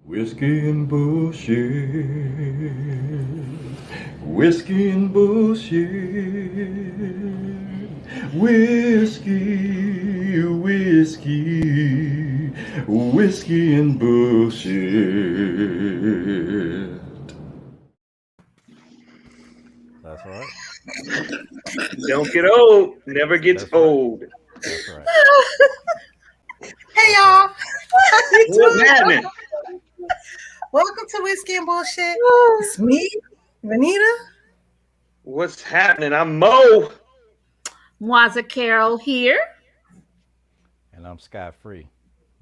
Whiskey and bullshit. Whiskey and bullshit. Whiskey, whiskey, whiskey and bullshit. That's right. Don't get old. Never gets That's right. old. That's right. Hey y'all. What's happening? Welcome to Whiskey and Bullshit. It's me, Vanita. What's happening? I'm Mo. Mwaza Carol here. And I'm Scott Free,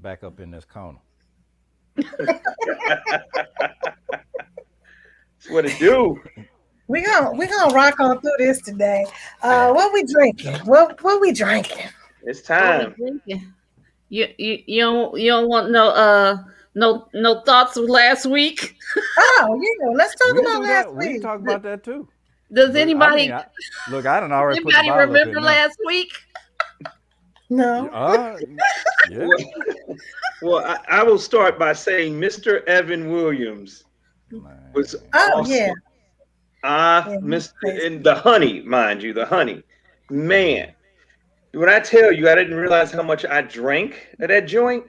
back up in this corner. That's what it do. We gonna rock on through this today. What we drinking? What we drinking? It's time. You don't want no thoughts of last week. Oh, yeah. Let's talk We can about do last that. We can week. talk about that too. Does Look, anybody I done already put the anybody bottle up remember in there. last week? No. Yeah. Well, I will start by saying Mr. Evan Williams Man. was Oh, awesome. yeah. Mr. And the honey, mind you, the honey. Man, when I tell you, I didn't realize how much I drank at that joint.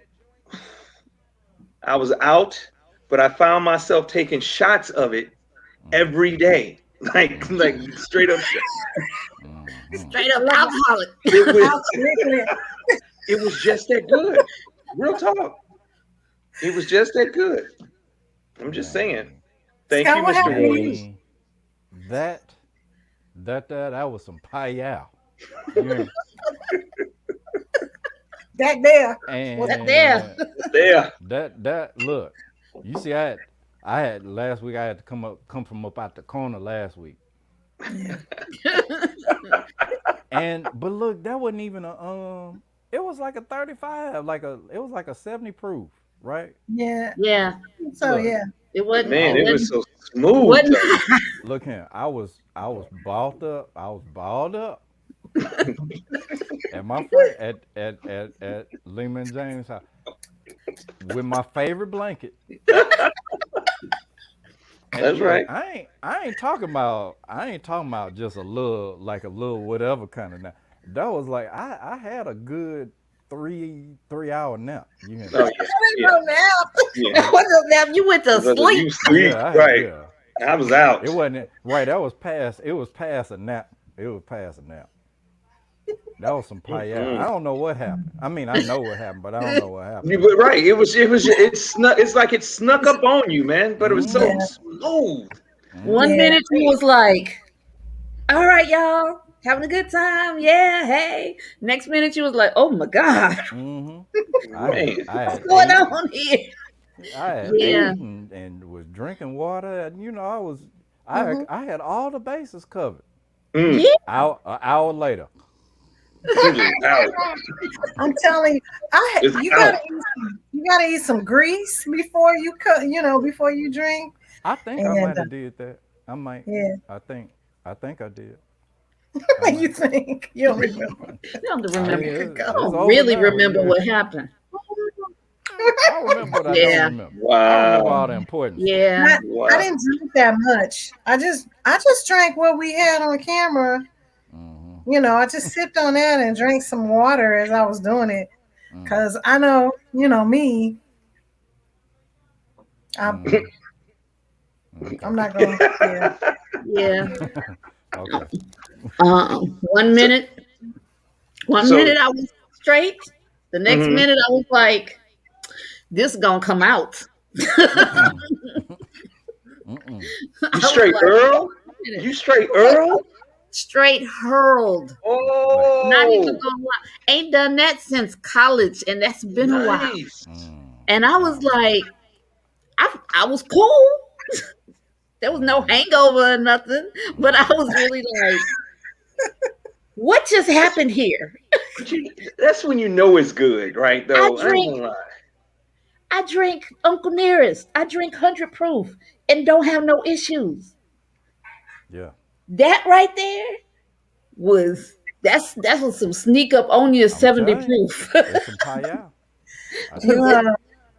I was out, but I found myself taking shots of it every day, like straight up shots. Straight up alcoholic. It was just that good. Real talk. It was just that good. I'm just saying. Thank Scott, you, what Mr. happened? Williams. That was some pie-yow. Yeah. Back there. And What's there? There. That look, you see, I had last week. I had to come from up out the corner last week. But look, that wasn't even a It was like a 35, it was like a 70 proof, right? Yeah. Yeah. So Look. yeah. It wasn't. Man, it was so smooth. wasn't- though. Look here, I was balled up. I was balled up. And my friend at Lehman James house with my favorite blanket. That's right. I ain't talking about just a little whatever kind of nap. That was like I had a good 3-hour nap. You know? Oh, yeah. Yeah. What's up now? You went to You sleep. sleep, right. Yeah. I was out. It wasn't right. That was past. It was past a nap. It was past a nap. That was some paella. I don't know what happened. I mean, I know what happened, but I don't know what happened. You were right. It's like it snuck up on you, man. But it was so smooth. One minute you was like, all right, y'all, having a good time. Yeah, hey. Next minute you was like, oh my God. Mm-hmm. Man. What's going on here? I had Yeah. eaten and was drinking water, and I had all the bases covered. Mm. Yeah. An hour later. Out. I'm telling you, you gotta eat some grease before you before you drink. I think I might have did that. I might. Yeah. I think I did. You think you don't remember? You don't remember. It's I don't over really now, remember yeah. what happened. I remember what I Yeah. don't remember. I Wow. remember all the important stuff. Yeah. Wow. I didn't drink that much. I just drank what we had on camera. Mm-hmm. I just sipped on that and drank some water as I was doing it. Because I know, me. I'm not going to. Yeah. Okay. 1 minute. One minute I was straight. The next minute I was like, this is gonna come out. You straight Earl? You straight Earl? Straight hurled. Oh. Not even gonna lie. Ain't done that since college, and that's been a while. Nice. And I was like, I was cool. There was no hangover or nothing, but I was really like, what just happened here? That's when you know it's good, right? Though I ain't gonna lie. I drink Uncle Nearest. I drink 100 proof and don't have no issues. Yeah. That right there was some sneak up on you 70 telling you. proof. It's some paella.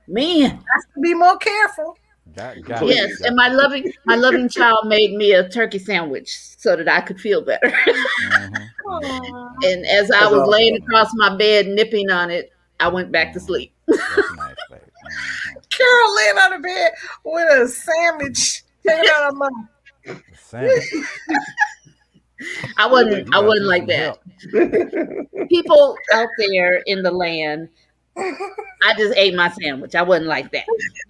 You Man, Be more careful. Got yes. it. And my loving child made me a turkey sandwich so that I could feel better. Aw. And as I That's was laying awesome. across my bed nipping on it, I went back to sleep. That's nice, baby. Carol laying on the bed with a sandwich hanging out of my mouth. Sandwich. I You wasn't got you like some that. help. People out there in the land, I just ate my sandwich. I wasn't like that.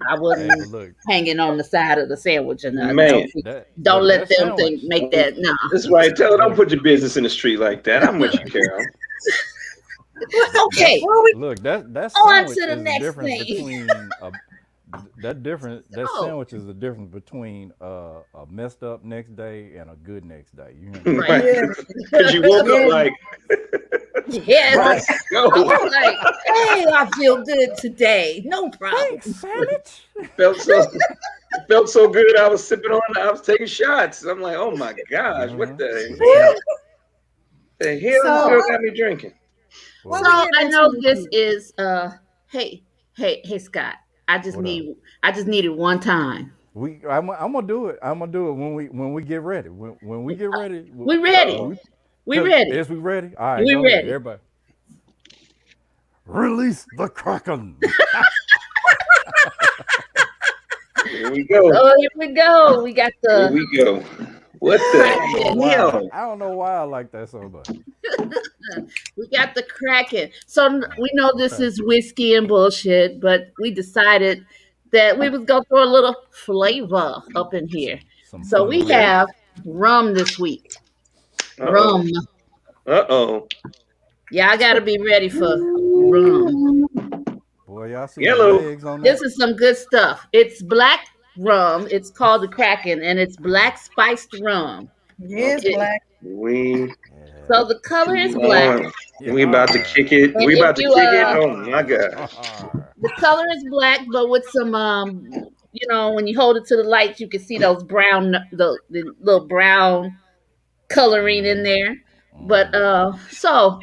I Hey, wasn't but look, hanging on the side of the sandwich and Man, don't let that them sandwich. make that. No. that's right. Tell her, don't Look, put your business in the street like that. I'm with you, Carol. Okay. look, that On sandwich to the is the next difference thing. between that Oh, sandwich is the difference between a messed up next day and a good next day. You hear me? right. Yeah. Because you woke up Yeah. like, Yes. let's I go. was like, hey, I feel good today. No problem. Thanks, sandwich. Felt so good. I was taking shots. I'm like, oh my gosh, what the Yes, hell? sir. The hell this So girl got me drinking? what So we Well, getting I into know this this week? is hey Scott. I just what up? needed one time. I'm gonna do it. I'm gonna do it when we get ready. When we get ready. We ready. When we, We cause ready. is we ready? All right, We go ahead, ready. everybody. Release the Kraken. Here we go. Oh, here we go. We got Here the we go. What I don't know the why. hell? I don't know why I like that so much. Kraken. So we know this is whiskey and bullshit, but we decided that we was gonna throw a little flavor up in here. Some So we flavor. Okay. have rum this week. Uh-oh. Rum. Uh-oh. Yeah, I gotta be ready for rum. Boy, y'all see them Yellow. legs on This that? is some good stuff. It's black rum. It's called the Kraken, and it's black spiced rum. Yes, It, Black. We so the color is black, on. Yeah. We about to kick it. and We if about to you kick it. Oh my gosh. the color is black, but with some when you hold it to the light, you can see those brown the little brown coloring in there. But so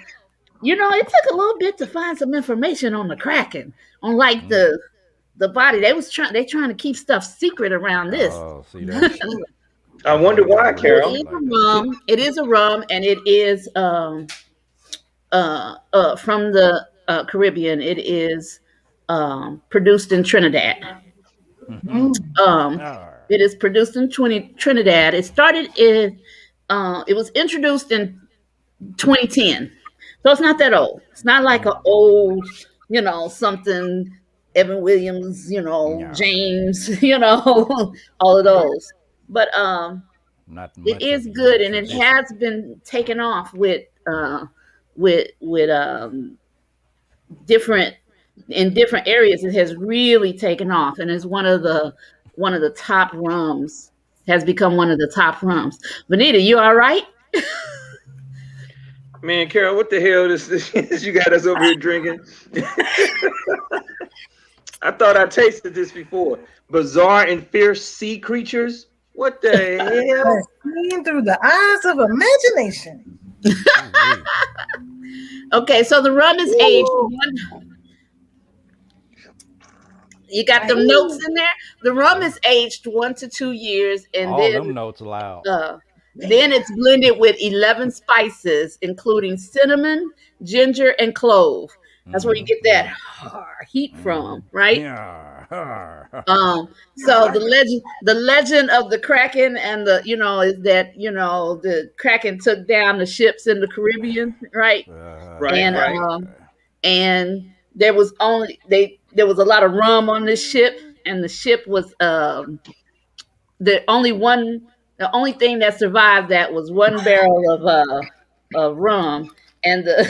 it took a little bit to find some information on the Kraken, on like the body. They trying to keep stuff secret around this. Oh, see that? I That's why wonder you gotta why, It Carol. release it is like a that. rum. It is a rum, and it is from the Caribbean. It is produced in Trinidad. Um, Arr. it is produced in Trinidad. It was introduced in 2010, so it's not that old. It's not like an old, something. Evan Williams, Nyar. James, all of those. But Not it much is of your good, and it tradition. has been taken off with different in different areas. It has really taken off, and it's one of the top rums. Has become one of the top rums. Vanita, you all right? Man, Carol, what the hell this you got us over here drinking? I thought I tasted this before. Bizarre and fierce sea creatures. What the hell? Seen through the eyes of imagination. Ooh-wee. Okay, so the rum is aged Ooh. one. You got them notes in there. The rum is aged 1 to 2 years, and All them notes loud. uh, then it's blended with 11 spices, including cinnamon, ginger, and clove. That's where you get that heat from, right? Yeah. So the legend of the Kraken and is that the Kraken took down the ships in the Caribbean, right? Right, And right. and there was a lot of rum on this ship, and the ship was the only one the only thing that survived that was one barrel of rum, and the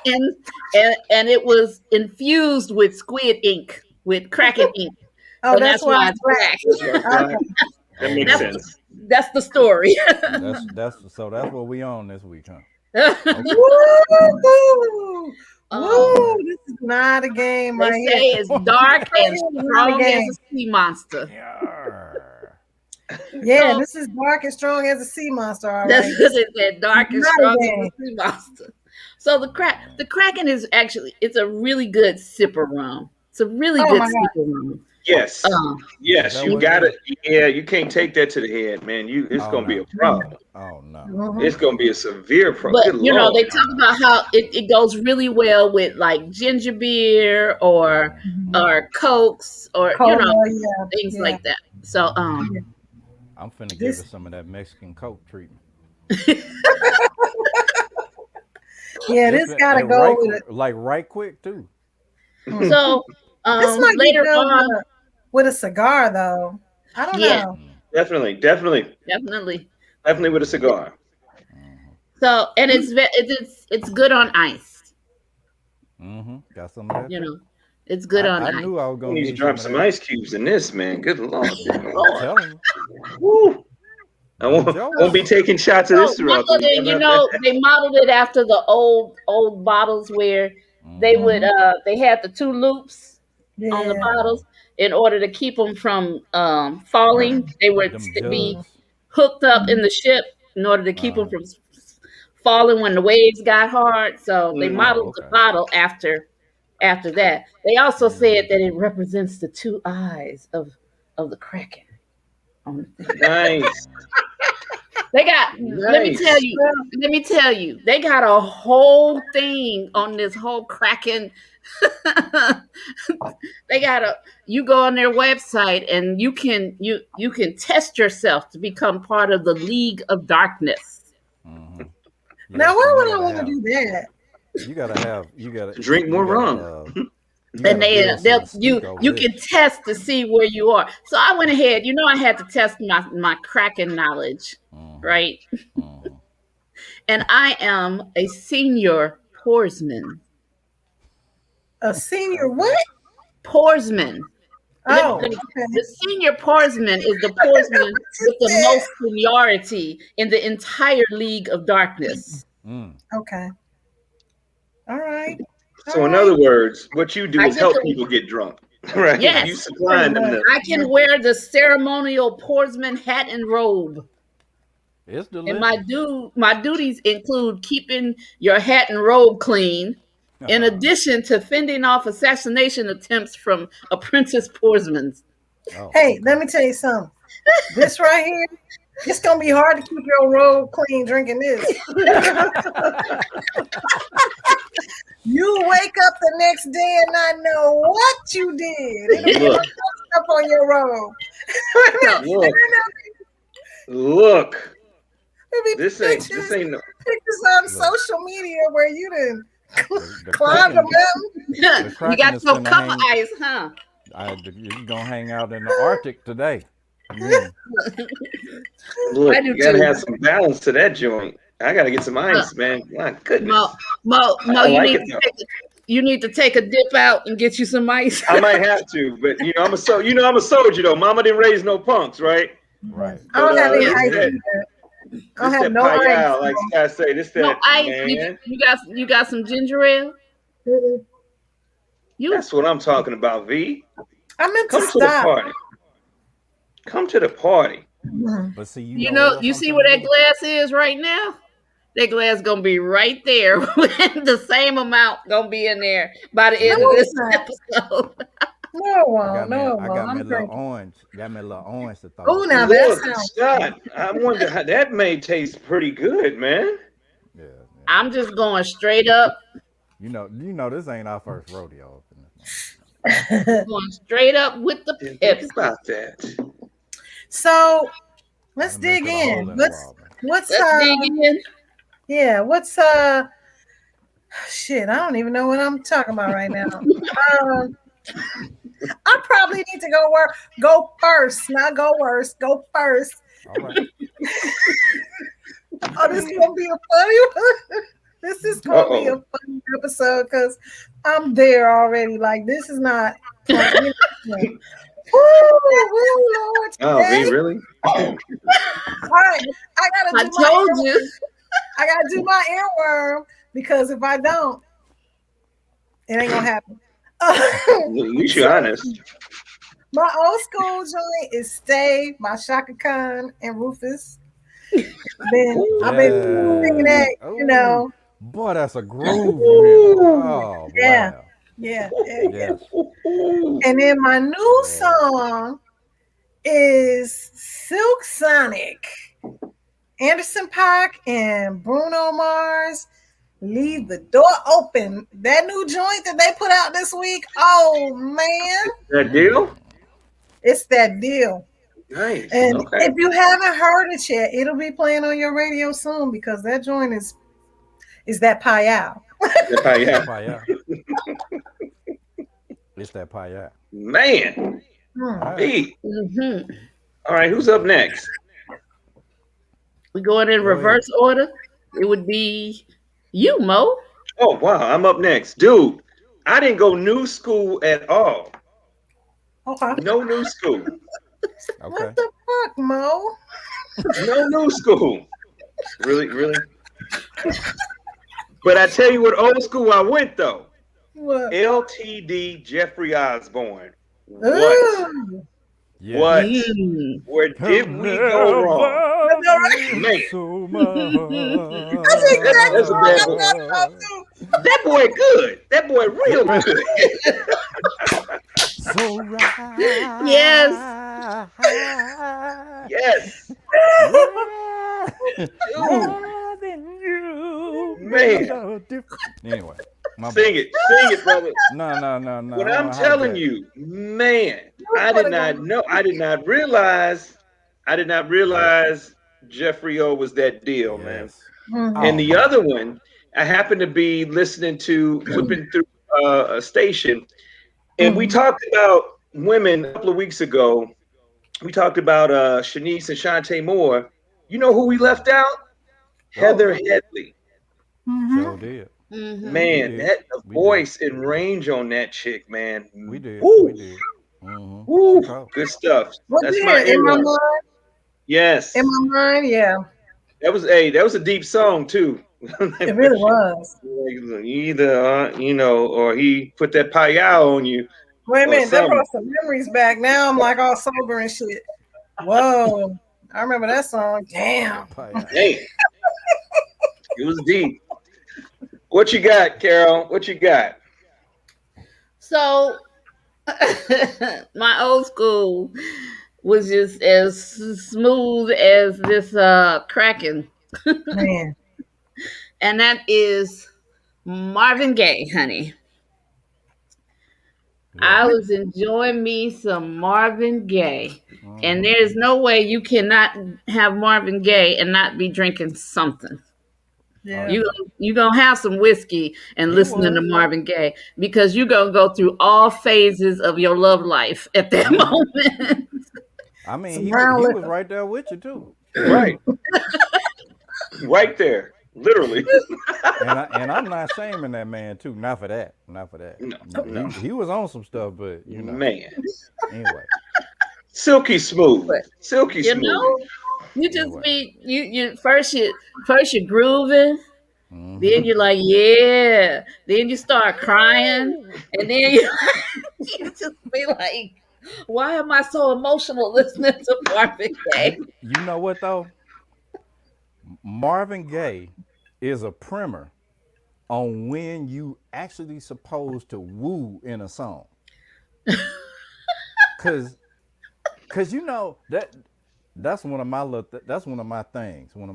and it was infused with squid ink, with Kraken ink. Oh, So that's that's why why it's it's black. That's black. right. Okay. That Oh makes my. sense. That's the story. That's what we on this week, huh? Okay. Woo! um, Woo! This is not a game they right say here. it's dark and This is not a strong as game. a sea monster. Yarr. Yeah, So this is dark and strong as a sea monster. All that's right. what This is it said, dark and not a strong as a game. sea monster. So the Kraken is actually it's a really good sipper rum. It's a really Oh good my God. sipper rum. Yes, yes, that you what it got is? it. Yeah, you can't take that to the head, man. It's Oh gonna be a no. problem. Oh no. It's Mhm. gonna be a severe problem. But Good you know, they lord. talk about how it goes really well with like ginger beer or Mhm. cokes or Cola, yeah, things yeah, like that. So yeah. I'm finna give This, it some of that Mexican Coke treatment. yeah, It's this been gotta go right, with it. like right quick too. Hmm. so This might be later good on, with a cigar, though. I don't yeah, know. Definitely, definitely, definitely. definitely with a cigar. So and it's good on ice. Got some of that You too. know, it's good on I ice. knew I was You gonna need to need some drop of some that. ice cubes in this, man. Good lord. I'm Lord. telling you. Woo. I Them won't be jokes. taking shots of this So throughout the Michael, week. then I'm not that. they modeled it after the old bottles where they Mm-hmm. would Hmm. they had the two loops on the Yeah. bottles in order to keep them from falling. They would Them be jugs. hooked up in Mhm. the ship in order to keep Uh-huh. them from falling when the waves got hard. So they Mm. Oh, modeled the okay. bottle after that. They also said Mm-hmm. that it represents the two eyes of the Kraken on the thing. Nice, They got nice. let me tell you, they got a whole thing on this whole Kraken. They got a you go on their website and you can test yourself to become part of the League of Darkness. Mm-hmm. Yeah. Now, See, why would I want to do that? you Drink more gotta rum. you And gotta build some mystique over you this. can test to see where you are. So I went ahead, I had to test my Kraken knowledge, Mm-hmm. right? Mm-hmm. And I am a senior Porsman. A senior Okay. what? Porsman. Oh, The okay. senior Porsman is the Porsman with the most seniority in the entire League of Darkness. Mm. Okay. All right. All So, in right. other words, what you do I is get help to people get drunk, right? You yes, Pretty supplying them much. the. I can wear the ceremonial Porsman hat and robe. It's And delicious. my duties include keeping your hat and robe clean, in Oh, addition to fending off assassination attempts from apprentice Porsmans. Hey, okay. let me tell you something. This right here, it's gonna be hard to keep your robe clean drinking this. You wake up the next day and not know what you did. It'll be Look, up on your robe. So look, look. There'll be This pictures, ain't no. pictures on Look, social media where you done the climbed a Kraken, mountain. the you Kraken got is your finna cover hang. eyes, huh? You're gonna hang out in the Arctic today. Mm. Look, I you do gotta too. have some balance to that joint. I gotta get some Uh, ice, man. My Mo, goodness, Mo, I like it though. you need to take a dip out and get you some ice. I might have to, but I'm a soldier though. Mama didn't raise no punks, right? Right. I But don't have any Yeah. this ice that either. I don't this have that no ice. payal, like Scott say, this No that ice. man. You got some ginger ale? Mm-mm. You That's what I'm talking about. V, I meant to come to the stop. party. Come to the party. Mhm. But see, you know what else you I'm see where finna that do? glass is right now? That glass gonna be right there. The same amount gonna be in there by the No, end of Mm-hmm. this it's not. episode. No, it won't. No, it I won't. got me I'm a little drinking. orange. Got me a little orange to throw Oh, up now in that Look, sounds Scott, I wonder how that may taste pretty good, man. there. Yeah, yeah. I'm just going straight up, This ain't our first rodeo up in this good. with the Didn't think Pepsi. about that. So motherfucker. let's That'll may dig put a hole in. in the wall, man. What's Let's dig in. yeah, what's shit, I don't even know what I'm talking about right now. I probably need to go first, not go worst, go first. All right. Oh, this is gonna be a funny one. This is Uh gonna be a oh. funny episode because I'm there already. Like this is not fun. Woo, Lord, Oh, V, today. really? All right, I gotta I do my told you. I gotta do my earworm because if I don't, it ain't gonna happen. At least you're honest. My old school joint is Stay by Shaka Khan and Rufus. I've been Ooh. singing Yeah. that, Oh, Boy, that's a groove you hear. Oh Yeah. wow. Yeah. Yes. And then my new Yeah. song is Silk Sonic. Anderson .Paak and Bruno Mars. Leave the door open. That new joint that they put out this week. Oh man, That deal? it's that deal. Nice. And Okay. if you haven't heard it yet, it'll be playing on your radio soon because that joint is that payal. Yeah. Pie. It's that pie. Man. Right. Pete. Mm-hmm. All right, who's up next? We going in Go reverse order. It would be you, Mo. Oh, wow, I'm up next. Dude, I didn't go new school at all. Okay. No new school. Okay. What the fuck, Mo? No new school. Really, really? But I tell you what old school I went, though. What? LTD Jeffrey Osborne. What? Ooh. Yeah. What? Mm. Where did we go wrong? Man. So much. That's exactly That's a what bad I'm one. about to. That boy good. That boy real good. So right. Yes. Yes. Loving you. Man. Anyway. Sing it, brother. No. What I'm telling you, man, I did not realize Jeffrey O was that deal, man. Yes. And the other one, I happened to be flipping through a station, and we talked about women a couple of weeks ago. We talked about Shanice and Shantae Moore. You know who we left out? Heather Headley. Sure did. Mm-hmm. Man, did. that We voice and range on that chick, man. We did. Woo. We did. Mm-hmm. Woo. Good stuff. What That's did? my In my era. mind? Yes. In my mind, yeah. That was a deep song too. It really was. Either or he put that payal on you. Wait a or minute, that something. brought some memories back. Now I'm like all sober and shit. Whoa. I remember that song. Damn. Hey, it was deep. What you got, Carol? What you got? So my old school was just as smooth as this Kraken, Man. and that is Marvin Gaye, honey. I was enjoying me some Marvin Gaye, and there's no way you cannot have Marvin Gaye and not be drinking something. Yeah. You gonna have some whiskey and He listening to was. Marvin Gaye because you gonna go through all phases of your love life at that moment. I mean, Some he brown was liquor. right there with you too. Right. Right there. Literally. And I'm not shaming that man too. Not for that. Not for that. No. He was on some stuff, but Man. Anyway. Silky smooth. Silky You smooth. know, you just Anyway. be you first you're grooving, Mhm. then you're like, yeah, then you start crying, and then you just be like, why am I so emotional listening to Marvin Gaye? You know what though? Marvin Gaye is a primer on when you actually supposed to woo in a song. Cause you know that's one of my things, one of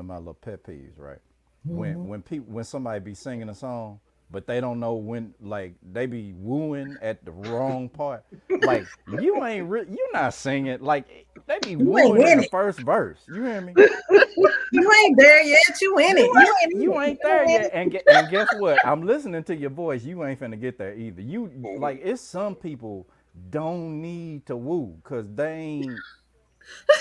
my little pet peeves, right? When somebody be singing a song, but they don't know when, like they be wooing at the wrong part. Like you not singing. Like they be wooing in the first verse. You hear me? You ain't there yet. You in it. You ain't there yet. And guess what? I'm listening to your voice. You ain't finna get there either. You like it's some people don't need to woo because they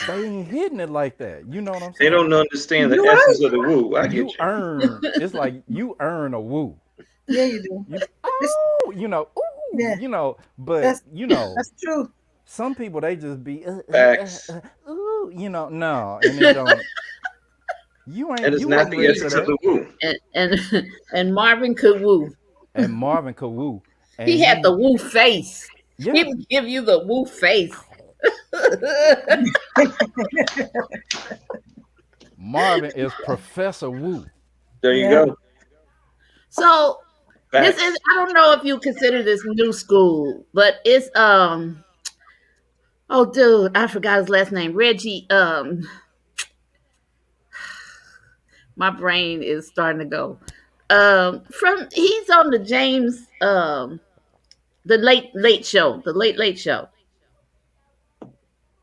ain't hitting it like that. You know what I'm They saying? don't understand the You're essence of the woo. I get You you. it's like you earn a woo. Yeah, you do. Yeah. But That's true. some people they just be Facts. ooh, no, and it don't. You ain't. That is you not ain't the ready essence for of the woo. And Marvin could woo. And Marvin could woo. And He had the woo face. Yeah. He would give you the woo face. Marvin is Professor Woo. There you Yeah. go. So this Facts. is, I don't know if you consider this new school, but it's oh dude, I forgot his last name. Reggie, my brain is starting to go. From he's on the James the late show, the late show.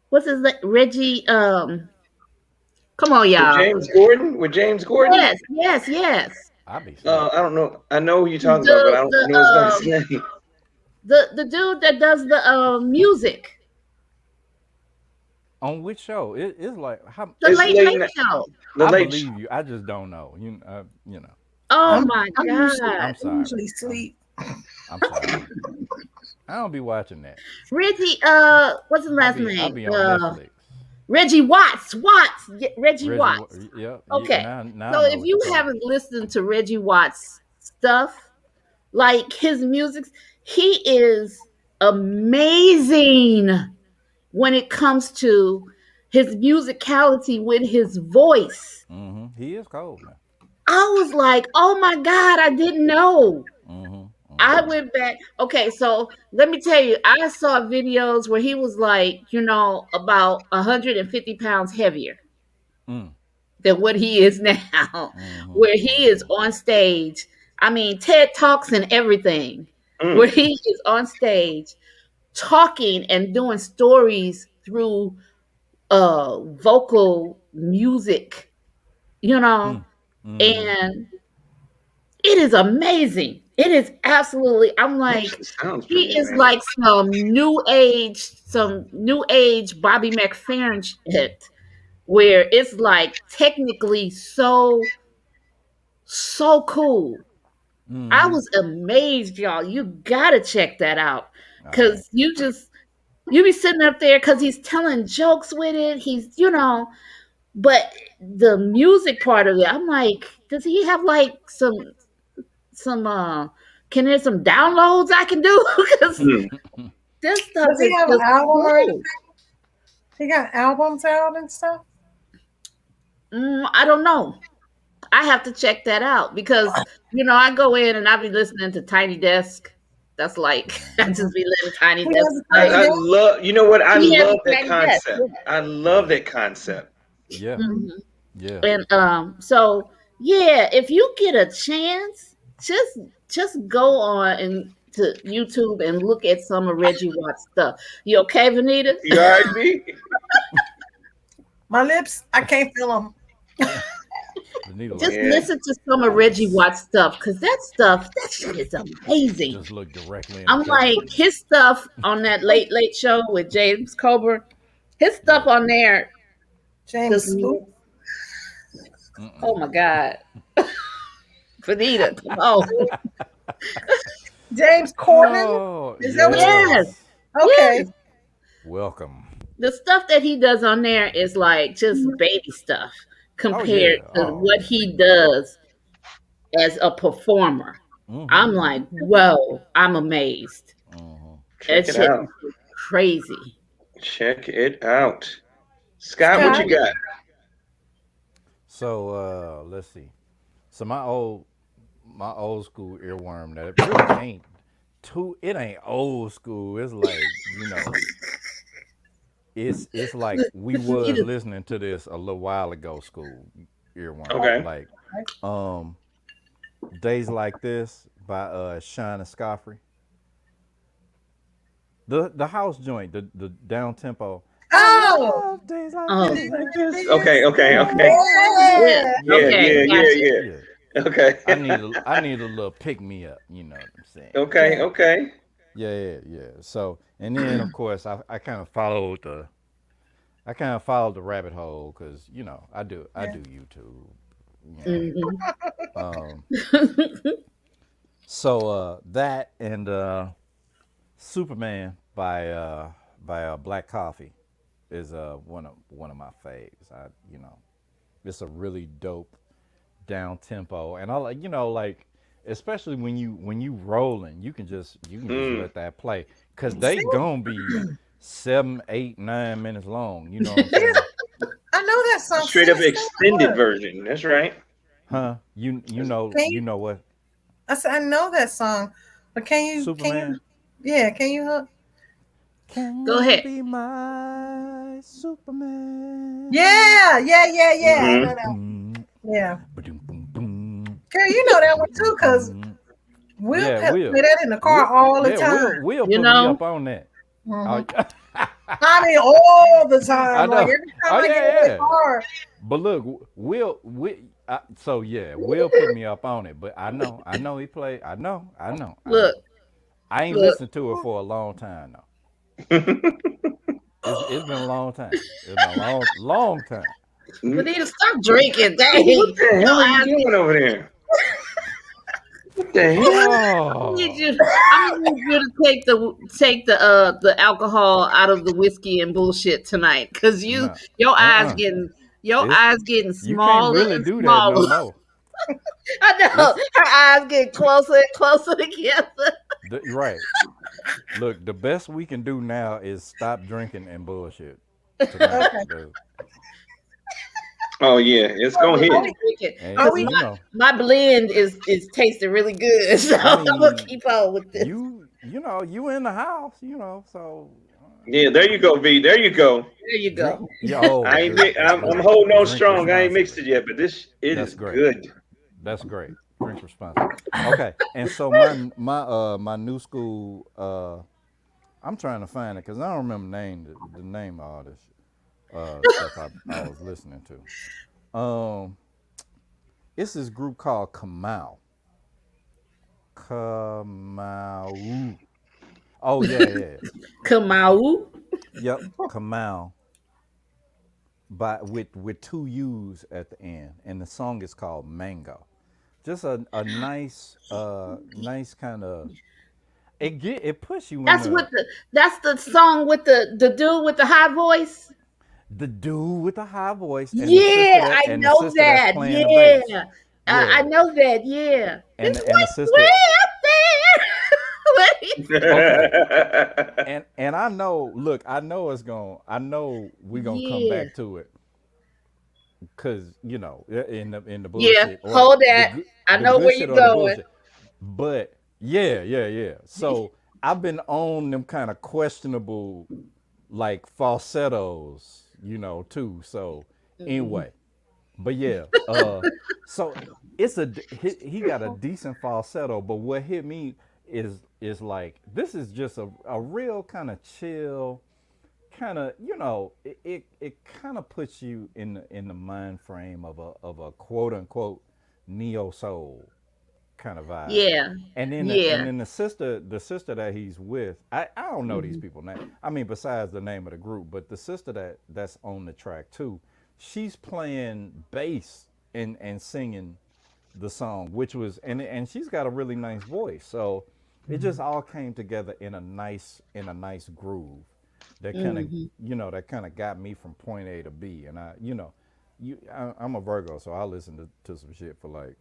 What's his name? Reggie come on With y'all. James Gordon? With James Gordon? Yes. I be sleep. I don't know. I know who you're talking about, but The I don't the know his last name. the dude that does the music. On which show? It's like how The It's late late night. show. The I late. believe you. I just don't know. You know. Oh I'm my I'm usually god. I'm sorry. usually sleep. I'm sorry. I don't be watching that. Reggie, what's his I last be I name? be on Netflix. Reggie Watts. Reggie Watts. Yep. Okay. Now So I know if what you you're talking haven't listened to Reggie Watts stuff, like his music, he is amazing when it comes to his musicality with his voice. about. He is cold now. I was like, oh my God, I didn't know. I Mm-hmm. went back. Okay, so let me tell you, I saw videos where he was like, about 150 pounds heavier Mm. than what he is now, Mm-hmm. where he is Mm-hmm. on stage. I mean, TED Talks and everything, where Mm, he is on stage talking and doing stories through vocal music, you know, Mm. Mm-hmm. and it is amazing. It is absolutely, I'm like, actually sounds pretty he is amazing. like some new age Bobby McFerrin shit, where it's like technically so cool. I Mm-hmm. was amazed, y'all. You gotta check that out. All right. Cause you be sitting up there because he's telling jokes with it. But the music part of it, I'm like, does he have like some can there's some downloads I can do? Because Mm. this stuff Does he is have an just album or anything? cool. He got albums out and stuff. I don't know. I have to check that out because I go in and I be listening to Tiny Desk. That's like I just be letting Tiny He Desk has a stuff. Tiny I Desk. love. You know what? I He has love a that Tiny Desk. concept. I love Yeah. that concept. Yeah. Mhm. Yeah. And so yeah, if you get a chance, just go on and to YouTube and look at some of Reggie Watts stuff. You okay, Vanita? You all right, B? My lips, I can't feel them. Vanita Just like Yeah. listen to some of Reggie Watts stuff because that shit is amazing. just look directly in the I'm camera. like his stuff on that late show with James Coburn. His Yeah. stuff on there James just Spook. oh Mm-mm. my god, Vanita, come on. James Corden. Oh Is that what you? Yes, yes. Okay. yes. Welcome. The stuff that he does on there is like just baby stuff Oh compared yeah. to Oh what yeah. he does as a performer. Mm-hmm. I'm like, whoa, I'm amazed. Mm-hmm. That Check it shit out. is crazy. Check it out. Scott, what Scott. you got? So let's see. So my old school earworm that it really ain't it ain't old school. It's like, it's like we was listening to this a little while ago school earworm. Okay. Like um Days Like This by Shine and Scoffrey. The house joint, the down tempo. I Oh. love days like Oh, this. Like this. Okay. Okay. Okay. yeah. Yeah. Yeah. Okay, Yeah. Yeah. gotcha. Yeah. Yeah. Okay. I need a little pick me up, you know what I'm saying? Okay. Yeah. Okay. Yeah. So and then of course I kind of followed the rabbit hole because I Yeah. do YouTube, you know. Mhm. Um, so that and Superman by Black Coffee is one of my faves. It's a really dope down tempo, and I like especially when you rolling, you can just Mm. let that play because See? they gonna be 7, 8, 9 minutes long. You know what I'm Yeah. saying? I know that song. Straight Sing up it, sing it extended for us. version. That's right. Huh? You Can you, know what? I said I know that song, but can you? Superman. Yeah, can you hook? Can Go you ahead. be my Superman? Yeah. I know that. Boom, Yeah, boom, boom, boom, girl, you know that one too, cause boom. Will Yeah, play that in the car Will, all the yeah, time. Will You put me know, up on that. Hmm. Oh, I mean, all the I time. Like know. every time Oh I get in yeah, that yeah. car. But look, so yeah, Will put me up on it. But I know he played. I know. look, I ain't look. listened to it for a long time though. It's been a long time. It's been a long time. Vanita, stop drinking. What Dang. the Your hell are you eyes get doing over there? What the hell? Oh I'm gonna need you to take the alcohol out of the whiskey and bullshit tonight, cause no, your eyes uh-uh. getting your It's eyes getting you can't smaller really and do that no smaller. more. I know It's her eyes getting closer and closer together. right. Look, the best we can do now is stop drinking and bullshit tonight. Okay. Oh yeah, it's So, gonna are hit. we? Drinking, And Are cause we? you know, my blend is tasting really good. So I I'm gonna mean, keep on with this. you know, you in the house, so Yeah, there you go, V. There you go. There you drink. go. Yeah, oh, I ain't. good. That's I'm good. holding on Drink strong. I ain't mixed responsibly. it yet, but it That's is great. good. That's great. Drink responsibly. Okay, and so my new school. I'm trying to find it because I don't remember the name of all this stuff I was listening to. It's this group called Kamau. Kamau. Oh yeah. Kamau. Yep, Kamau. By with two U's at the end, and the song is called Mango. Just a nice kind of it puts you in That's the song with the dude with the high voice. the dude with the high voice Yeah, I and the know sister that's that. playing the bass. Yeah, I Yeah, know that. Yeah, it's and the sister. way up Okay, Yeah, and I know. Look, I know we're gonna come yeah, back to it because in the yeah. bullshit or Hold that. I the know good where shit you're or the going. bullshit. But yeah. So I've been on them kind of questionable like falsettos, too. So Mhm. anyway, but yeah, so he got a decent falsetto, but what hit me is like this is just a real kind of chill kind of it kind of puts you in the mind frame of a quote unquote neo soul kind of vibe. Yeah, And yeah. then the sister that he's with, I don't know these Mhm. people name. I mean, besides the name of the group, but the sister that's on the track too, she's playing bass and singing the song, which was and she's got a really nice voice. So it just all came together in a nice groove that kind of Mhm. got me from point A to B. And I'm a Virgo, so I listen to some shit for like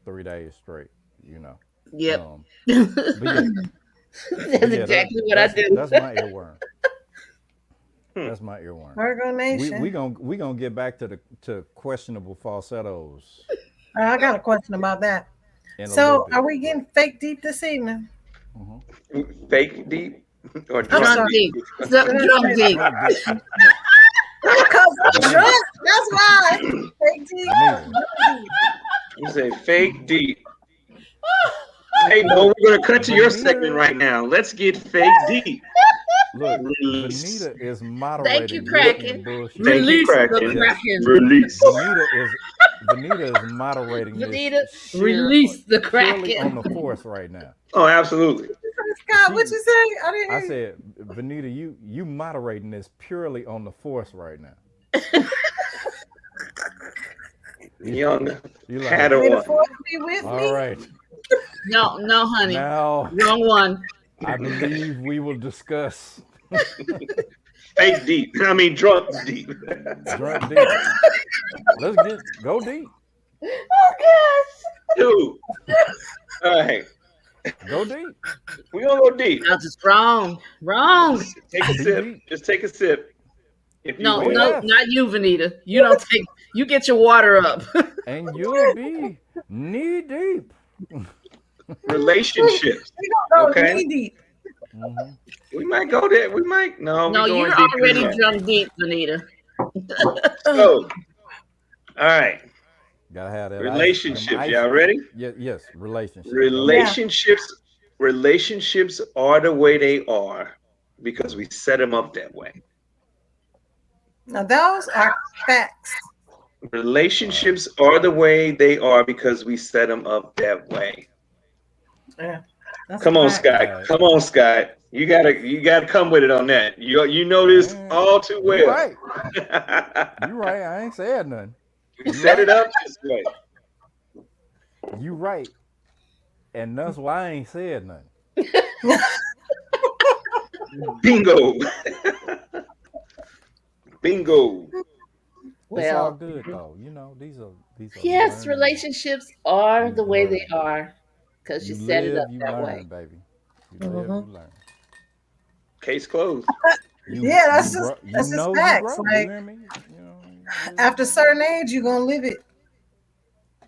3 days straight. You know, Yep. but yeah, That's exactly what I do. that's my earworm. Hmm. That's my earworm. Virgo We we Nation. gonna we gonna get back to questionable falsettos I got a question about that. in a little So, are bit, we but getting fake deep this evening? uh Fake deep or I'm drunk Drunk sorry. deep. deep? Did I Drunk say deep. drunk deep. because I'm Vanita, drunk? That's why. Fake deep. Vanita, Drunk deep. You say fake deep. Hey Mo, look, we're gonna cut to your segment Vanita, right now. Let's get fake deep. look, Release. Vanita is Thank you, moderating whiskey and Kraken. bullshit. Thank you, Release the Kraken. Yes, Kraken. Release. Vanita is moderating this Vanita, release the purely on Kraken. the force right now. Oh, absolutely. Scott, what She, you say? I didn't I hear you. said, Vanita, you moderating this purely on the force right now. You, Young you like, May the Padawan. force be with all me. right, No, no, honey. now Wrong one. I believe we will discuss Fake deep. I mean drunk deep. drunk deep. Let's go deep, Oh gosh. Dude. All right. go deep, We're gonna go deep. I was just wrong. Wrong. Take a be sip. deep. Just take a sip, if you No, Oh will. no, yes, not you, Vanita. You don't take. You get your water up. and you'll be knee deep. relationships. We gonna go Okay, knee deep. Mm-hmm. we might go there. We might. No, No, we you're going deeper than already that. drunk deep, Anita. So, all right, Gotta have that ice. Them relationships. Y'all ices. ready? Yes, relationship. Go ahead. Yeah. Relationships are the way they are because we set them up that way. Now those are facts. All right. Relationships are the way they are because we set them up that way. Yeah. That's a Come on, fact. All Scott. right. Come on, Scott. You gotta come with it on that. You know this all too You well. right. You right. I ain't said nothing. We You set it right. up this way. You right. And that's why I ain't said nothing. Bingo. Bingo. It's all Well, good though. These are yes, learning. relationships are You the way they learn. are because you You set it up live, you that learn, way. baby. You live, Mhm. you learn. Case closed. You Yeah, you grow. You that's just know you facts. grow. You Like hear me? You live, after a you learn. certain age, you're gonna live it.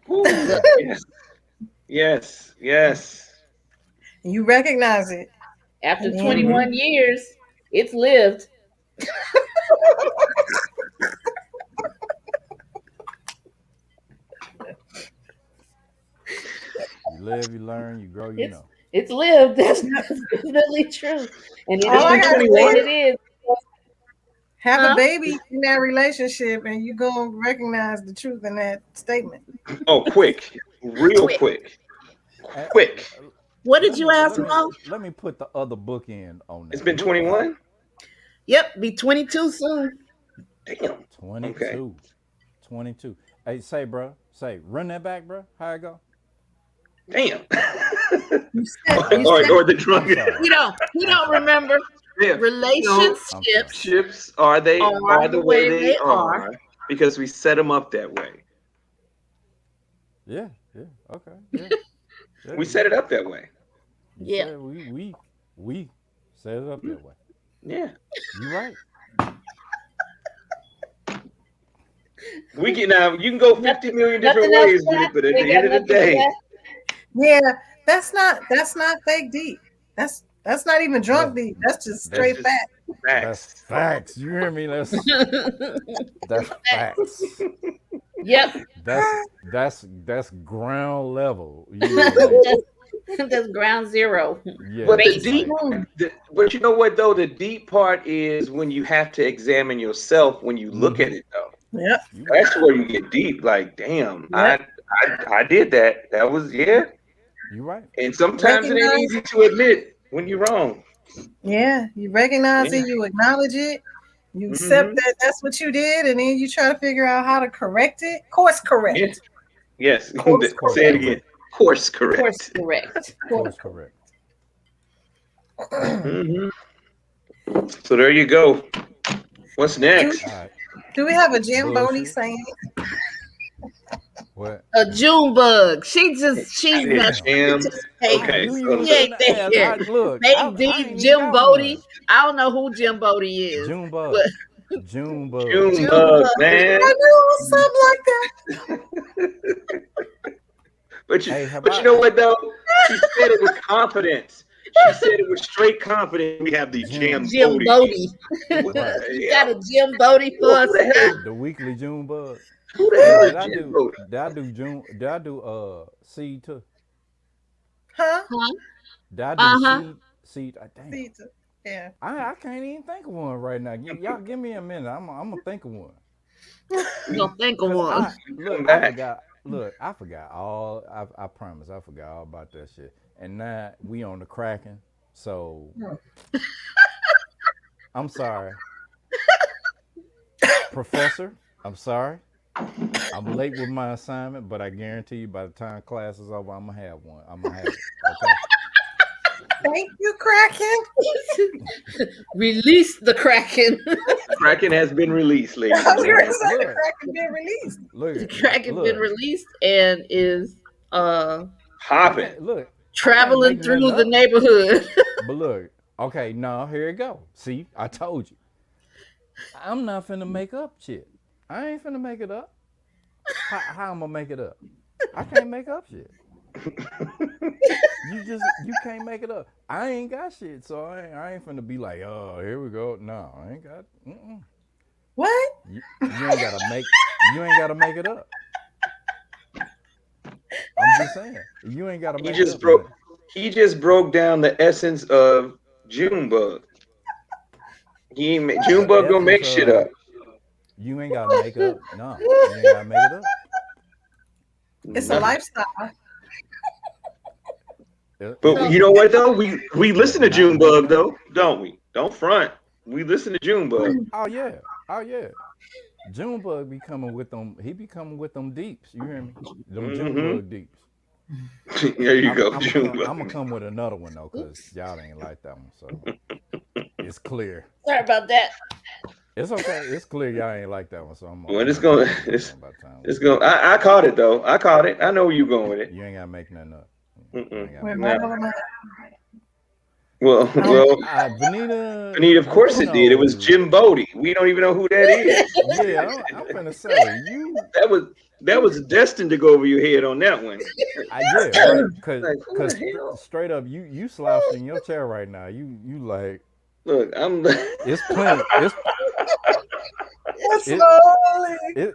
Woo. Look, Yes. Yes. Yes. You recognize it. after And then 21 Mm-hmm. years, it's lived. You live, you learn, you grow, you It's know. it's lived. That's, yep. that's definitely true, and it All It's I been is gotta the way 21. it say, is. have a Huh? baby in that relationship, and you gonna recognize the truth in that statement. Oh, quick. Real Quick. quick. Eh, Quick. What did let you me ask, let me Mo? let me put the other book in on It's that. been 21? Yep, be 22 soon. Damn. Okay. 22. 22. Hey, say, bro. Say, run that back, bro. How it go? Damn. You said Oh, you I'm said Or sorry. the I'm drunk. sorry. You I'm don't sorry. remember. Yeah. No. I'm sorry. Relationships Ships are are the the way way they they are. are because we set them up that way. Yeah, yeah. Okay. Yeah. Yeah, We set it up that way. you Yeah. said we set it up Mm, that way. yeah. You right. We can now you can go 50 Nothing, million different nothing else, ways with Scott. it, but at We the got end of the nothing for day, that. yeah. That's not fake deep. That's not even drunk That's deep. That's just that's that's straight just fact. that's facts. facts. You hear me? That's facts. Yep. That's ground level. Like that's, that's ground zero. But the yes, Base. deep like but you know what though? The deep part is when you have to examine yourself when you look at mm-hmm. it though. Yep. You right. That's where you get deep. Like, damn, Yep. I did that. That was yeah. You right. And sometimes it ain't Recognize. easy to admit when you're wrong. Yeah. You recognize Yeah. it. You acknowledge it. You accept Hmm. that that's what you did, and then you try to figure out how to correct it. Course Yeah. correct. Yes. Course Course Say it correct. again. correct. Course Course correct. correct. Course correct. Hmm. So there you go. What's do next? All right. do we have a Jim Bodie Bullshit. saying? What? A June bug. She's Shit, not. Damn. She Jam. just I Okay. knew you So was she ain't finna ask. there. I look. Fake I deep ain't even Jim got Bodie. one. I don't know who Jim Bodie is, June but bug. June bug. June June bug, bug. man. I knew it was something like that. But you Hey, have but you I? know what though? She said it with confidence. She said it with straight confidence. We have the June. Jam Jim Bodie. Bodie. What Right. the You got hell? a Jim Bodie for Who us, the hell Scott? is The weekly June bug. who the Hey, hell is did I Jim do? Bodie? Did I do June? Did I do seed too? Huh? Huh? Did I do Uh-huh. seed? Damn. See, yeah. I can't even think of one right now. Y'all give me a minute. I'm gonna think of one. You gonna think of Cause one. Come back. I forgot all. I promise. I forgot all about that shit. And now we on the cracking. So I'm sorry, Professor. I'm sorry. I'm late with my assignment, but I guarantee you by the time class is over, I'm gonna have one. I'm gonna have it. Okay. Thank you, Kraken. Release the Kraken. Kraken has been released, I ladies was and going gentlemen. to say the Look, Kraken been released. The look, Kraken been look. released and is I Hopping. can't look. I can't traveling make nothing through the up. neighborhood. But look, okay, now here it go. See, I told you. I'm not finna make up shit. I ain't finna make it up. How I'm gonna make it up? I can't make up shit. You can't make it up. I ain't got shit, so I ain't finna be like, oh, here we go. No, I ain't got. What? You ain't gotta make it up. I'm just saying, you ain't gotta He make it just up. broke. He just broke down the essence of Junebug. Junebug gonna make shit up. You ain't gotta make it up. No, you ain't gotta make it up. It's a lifestyle. But you know what though? We listen to Junebug though, don't we? Don't front. We listen to Junebug. Oh yeah. Junebug be coming with them. He be coming with them deeps. You hear me? Them Junebug deeps. There you go, I'm Junebug. gonna come with another one though, cause y'all ain't like that one. So it's clear. Sorry about that. It's okay. It's clear y'all ain't like that one. So I'm. Well, it's going. I caught it though. I caught it. I know where you going with it. You ain't gotta make nothing up. Well, Benita, of course it did. It was Jim Bodie. We don't even know who that is. Yeah, I'm gonna say you. That was destined to go over your head on that one. Yeah, right. Cause straight up, you slouched in your chair right now. You like. Look, It's plenty.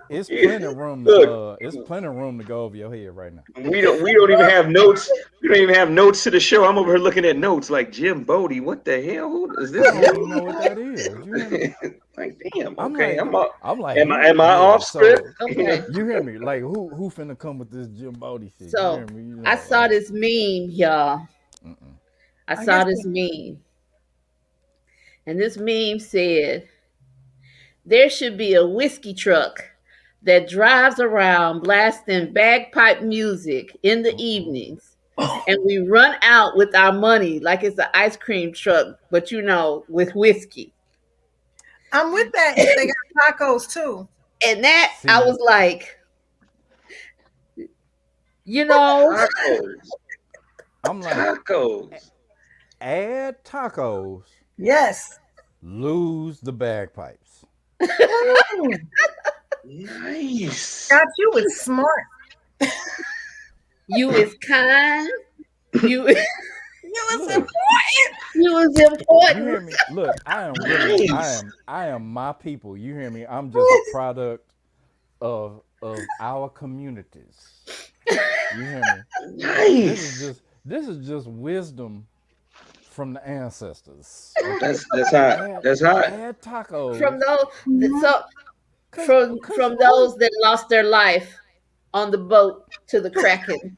It's plenty of room. It's plenty of room to go over your head right now. We don't even have notes. We don't even have notes to the show. I'm over here looking at notes like Jim Bodie. What the hell? Who is this? I don't even know what that is. Like damn. I'm Okay, like, am I off script? Okay. You hear me? Like who finna come with this Jim Bodie shit? So you hear me? I saw this meme, y'all. I saw this meme, and this meme said, there should be a whiskey truck that drives around blasting bagpipe music in the evenings. And we run out with our money like it's an ice cream truck, but with whiskey. I'm with that if they got tacos too. And that, I was like, Tacos. I'm like, tacos. Add tacos. Yes. Lose the bagpipes. Nice. God, you was smart. You is kind. You was important. You was important. You hear me? Look, I am my people. You hear me? I'm just a product of our communities. You hear me? Nice. This is just wisdom from the ancestors. That's hot. That's hot. Add tacos from those that lost their life on the boat to the Kraken.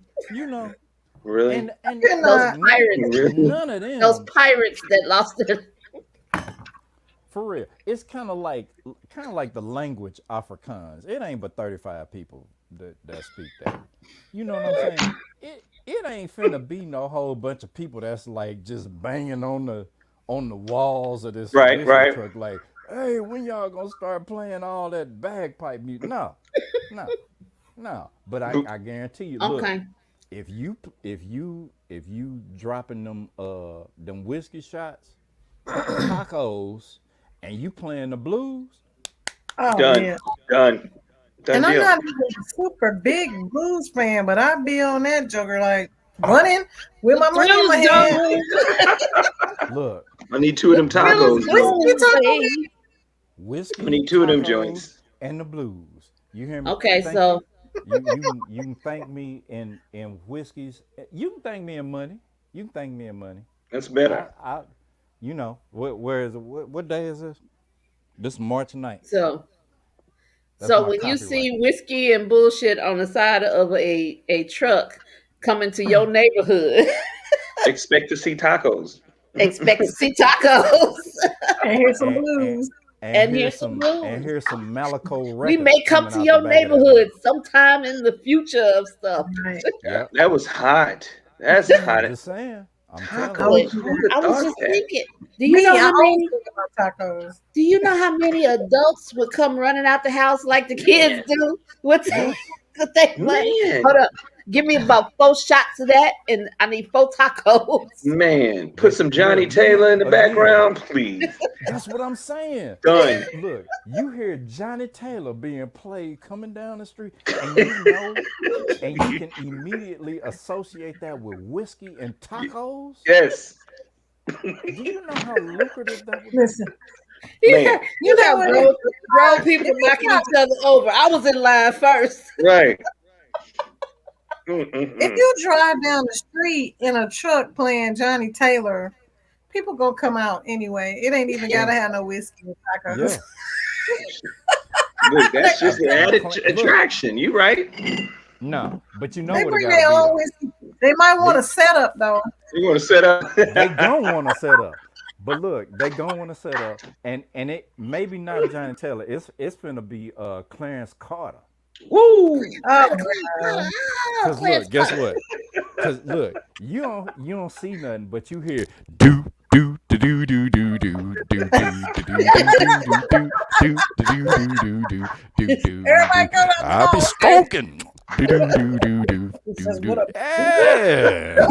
Really? And those pirates. None of them. Those pirates that lost their. For real, it's kind of like the language Afrikaans. It ain't but 35 people that speak that. You know what I'm saying? It ain't finna be no whole bunch of people that's like just banging on the walls of this truck like, hey, when y'all gonna start playing all that bagpipe music? No. But I guarantee you, look, Okay. if you dropping them whiskey shots, tacos, and you playing the blues, done. And I'm not even a super big blues fan, but I'd be on that joker like running with my money in my hand. Look, I need two of them tacos. Whiskey. I need two of them joints. And the blues. You hear me? Okay, so you can thank me in whiskeys. You can thank me in money. You can thank me in money. That's better. What day is this? This is March 9th. So when you see whiskey and bullshit on the side of a truck coming to your neighborhood, expect to see tacos. Expect to see tacos. And here's some blues. And here's some Malaco records. We may come to your neighborhood sometime in the future of stuff. Right. Yep. That was hot. That's hot. I'm just saying. I was just thinking. Do you know how many adults would come running out the house like the kids do? Hold up. Give me about 4 shots of that, and I need 4 tacos. Man, put some Johnny Look, Taylor in the again, background, please. that's what I'm saying. Done. Look, you hear Johnny Taylor being played coming down the street, and you can immediately associate that with whiskey and tacos. Yes. Do you know how lucrative that would be? Listen, Man. you know what? grown people knocking each other over. I was in line first. Right. If you drive down the street in a truck playing Johnny Taylor, people gonna come out anyway. It ain't even gotta have no whiskey and tacos. Yeah. Look, that's just an added attraction. You right? No, but you know They what it bring got their own to whiskey. They might want to set up though. You want to set up? be. They don't want to set up. But look, they don't want to set up, and it maybe not Johnny Taylor. It's finna be Clarence Carter. Woo! Cause look, guess what? Cause look, you don't see nothing, but you hear do do do do do do do do do do do do do do do. Everybody come out. I'll be stroking. Do do do do do do do. Yeah.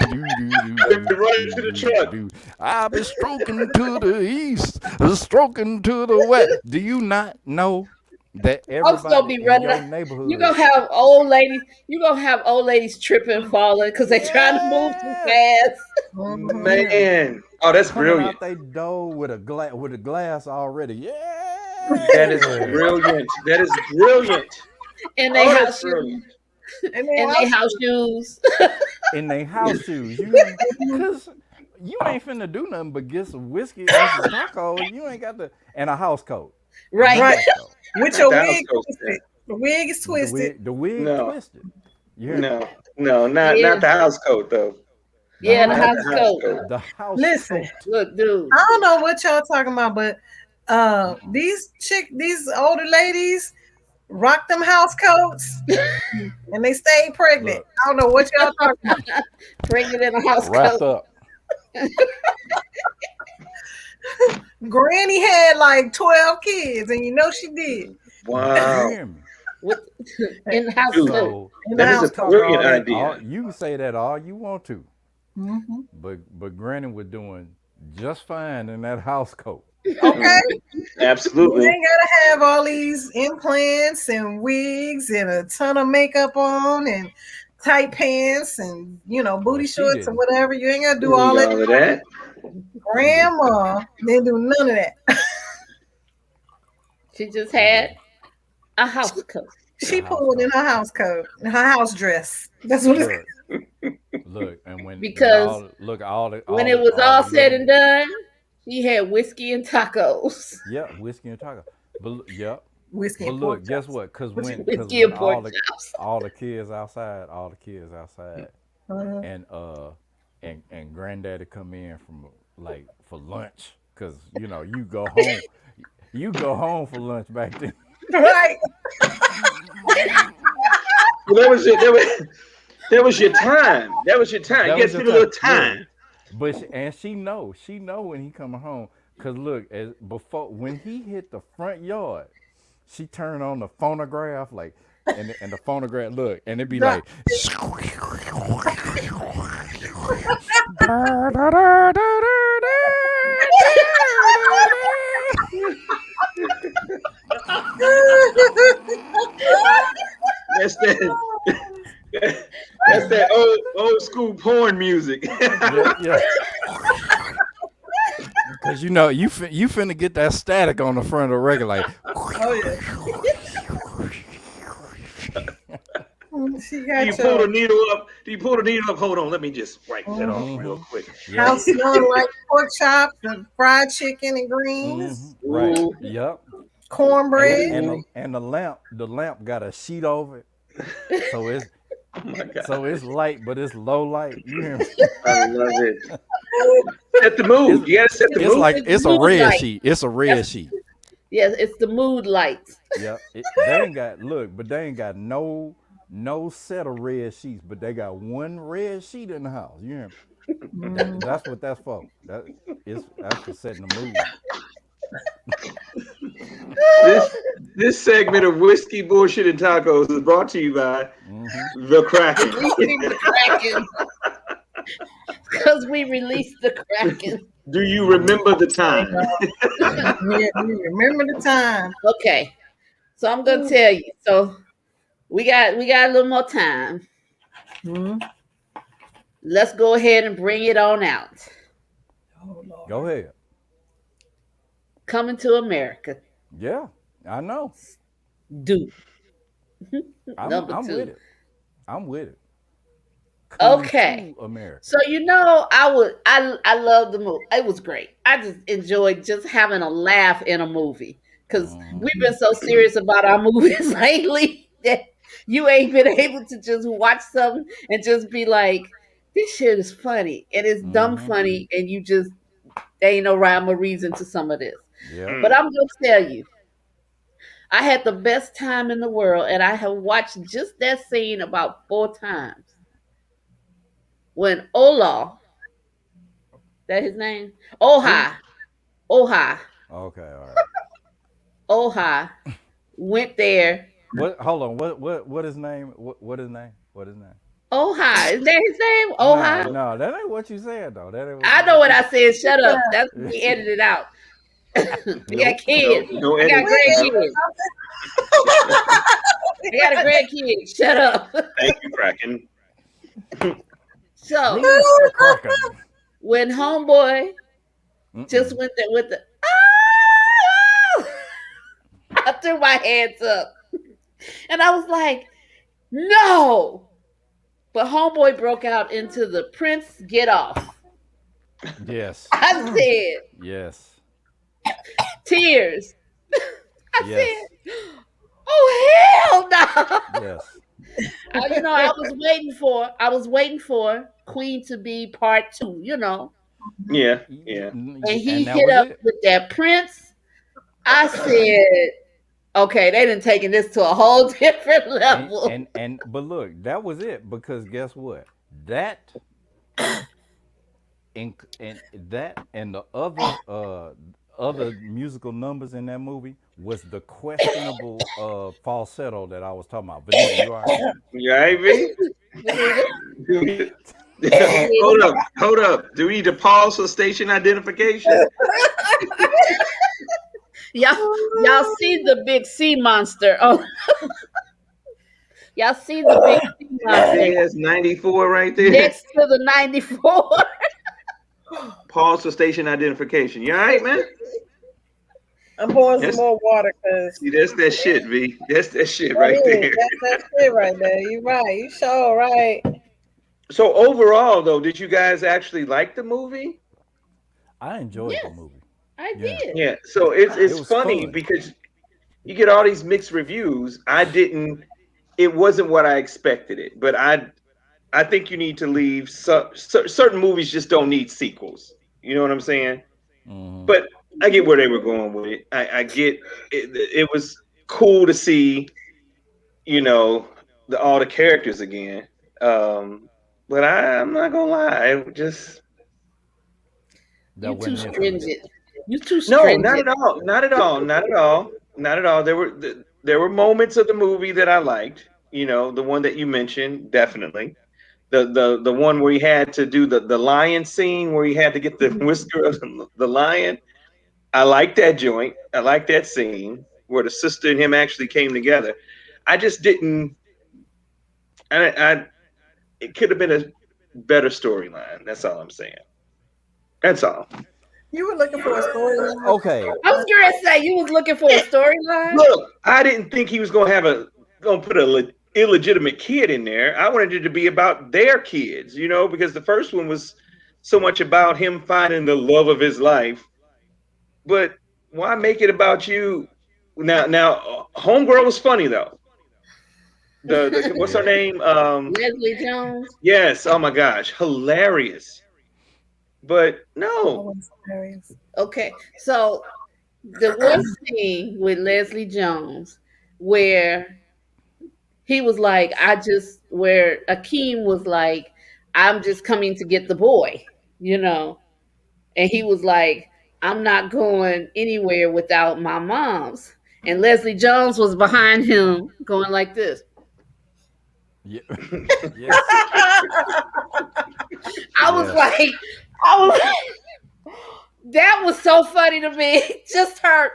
Right to the truck. I'll be stroking to the east, stroking to the west. Do you not know that Folks gonna everybody be in running. your neighborhood? You gonna have old ladies. You gonna have old ladies tripping, falling because they trying to move too fast. Man. Oh, that's coming brilliant. out they door with a glass already. Yeah. That is brilliant. That is brilliant. And they Oh, house that's shoes. brilliant. And they house shoes. In their house shoes. Because you ain't finna do nothing but get some whiskey and some tacos. You ain't got and a house coat. Right. With your That wig was twisted. The wig is twisted. The wig No. twisted. You hear me? No, not Yeah. not the house coat though. Yeah, the Not house coat. The house Listen, coat. Look, dude. I don't know what y'all talking about, but these older ladies rock them house coats and they stay pregnant. Look. I don't know what y'all talking about. Pregnant in a house Wrapped coat. up. Granny had like 12 kids, and you know she did. You Wow. hear me? In the house Dude. coat. So That is a talk brilliant all that- idea. you can say that all you want to, Mm-hmm. but Granny was doing just fine in that house coat. Okay. You Absolutely. ain't gotta have all these implants and wigs and a ton of makeup on and tight pants and booty she shorts didn't. and whatever. You ain't gotta do Need all that. all of that. Grandma didn't do none of that. She just had a house coat. She pulled in her house coat, her house dress. That's what it's. Look, and when Because when it was all said and done, she had whiskey and tacos. yeah, whiskey and taco. But yeah, Whiskey but and look, pork guess chops. what? Because Whiskey when and pork chops. all the kids outside, Uh-huh. and granddaddy come in from like for lunch, because you go home for lunch back then. Right. Well, that was your time. That was your time. You That got was to your give a little time. time. But she know when he coming home, cause look, when he hit the front yard, she turned on the phonograph and the phonograph look, and it be like. That's that. That's that old school porn music. Yeah. Cause you finna get that static on the front of the record, like. Oh yeah. She got You pull the needle up. Do you pull the needle up? Hold on. Let me just wipe that off real quick. house smelling like pork chops and fried chicken and greens, Right. Ooh. Yep. cornbread. And the lamp got a sheet over it, so it's Oh my God. so it's light, but it's low light. You hear me? I love it. Set the mood. You gotta set the It's mood. like it's a Mood red light. sheet. It's a red sheet. Yes, it's the mood lights. Yeah. They ain't got no set of red sheets, but they got one red sheet in the house. You hear me? That's what that's for. That's for setting the mood. This segment of Whiskey, Bullshit, and Tacos is brought to you by The Kraken. Releasing the Kraken. Because we released the Kraken. Do you remember the time? Yeah, you remember the time. Okay. So I'm gonna tell you. So we got a little more time. Mhm. Let's go ahead and bring it on out. Oh Lord. Go ahead. Coming to America. Yeah, I know. Do I'm number I'm with two. it. I'm with it. Coming Okay. to America. So I love the movie. It was great. I just enjoyed just having a laugh in a movie because we've been so serious about our movies lately that you ain't been able to just watch something and just be like, this shit is funny and it's dumb funny and you just there ain't no rhyme or reason to some of this. Yeah. But I'm gonna tell you, I had the best time in the world and I have watched just that scene about 4 times when Olaf, that his name? Oha. Oha. Okay. All right. Oha went there. What? Hold on. What his name? What his name? What his name? Oha. Is that his name? No, Oha? no, that ain't what you said though. That ain't what I you know what said. I said. Shut up. That's we edited out. We got Nope. kids. No We got edit. grandkids. We got a grandkid. Shut up. Thank you, Kraken. So Release the Kraken. when homeboy just went there with the I threw my hands up. And I was like, no. But homeboy broke out into the Prince Get Off. Yes. I said, Yes. tears. I Yes. said, oh hell no. Yes. I was waiting for Queen to be part 2, Yeah, yeah. And And he that hit was up it. with that Prince. I said, okay, they done taken this to a whole different level. But look, that was it because guess what? That and that and the other musical numbers in that movie was the questionable falsetto that I was talking about. Vanita, you all right? You all right, V? Hold up. Do we need to pause for station identification? Y'all see the big sea monster. Oh, y'all see the big sea monster There's 94 right there. next to the 94. Pause for station identification. You all right, man? I'm pouring Yes. some more water because See, that's that shit, V. That's that shit right there. that's that shit right there. You right. You sure right. So overall, though, did you guys actually like the movie? I enjoyed the Yes, movie. I Yeah. did. Yeah. So it's It was funny fun. because you get all these mixed reviews. I didn't. It wasn't what I expected it, but I think you need to leave. Certain movies just don't need sequels. You know what I'm saying? But I get where they were going with it. I get it. It was cool to see, all the characters again. But I'm not gonna lie, it just That You too wasn't it for me. stringent. You too no, not stringent. at all, not at all, not at all, not at all. There were moments of the movie that I liked. The one that you mentioned, definitely. The one where he had to do the lion scene where he had to get the whisker of the lion. I like that joint. I like that scene where the sister and him actually came together. I just didn't. I it could have been a better storyline. That's all I'm saying. That's all. You were looking for a storyline. Okay. I was gonna say you was looking for a storyline. Look, I didn't think he was gonna put a illegitimate kid in there. I wanted it to be about their kids, because the first one was so much about him finding the love of his life. But why make it about you? Now, Homegirl was funny though. The what's her name? Leslie Jones. Yes. Oh my gosh, hilarious. But no, Okay, so the one scene with Leslie Jones where he was like, where Akeem was like, I'm just coming to get the boy, and he was like, I'm not going anywhere without my mom's. And Leslie Jones was behind him going like this. Yeah. Yes. I was Yes. like, I was that was so funny to me. Just her,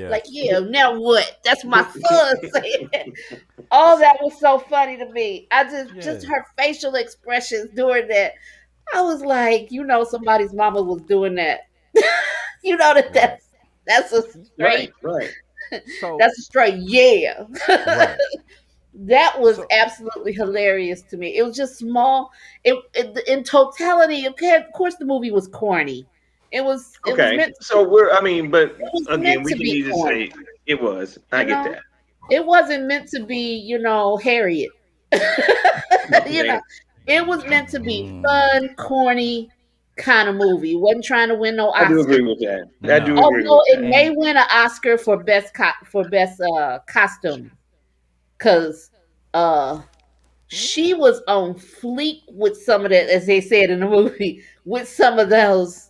like, Yes. yeah, now what? That's my son saying. Oh, that was so funny to me. I just Yeah. her facial expressions during that. I was like, somebody's mama was doing that. you know that Right. that's a straight Right, right. So that's a straight yeah. right. That was So absolutely hilarious to me. It was just small. It in totality. Okay, of course, the movie was corny. It was Okay. meant So we're, I mean, but it was again, meant we to can be either corny. say it was. I You get know, that. it wasn't meant to be. Harriet. you know, Okay. it was meant to be mm, fun, corny kind of movie. It wasn't trying to win no I do Oscar. agree with that. I do no. agree Although with it that. may And win an Oscar for best costume, because uh she was on fleek with some of that, as they said in the movie, with some of those.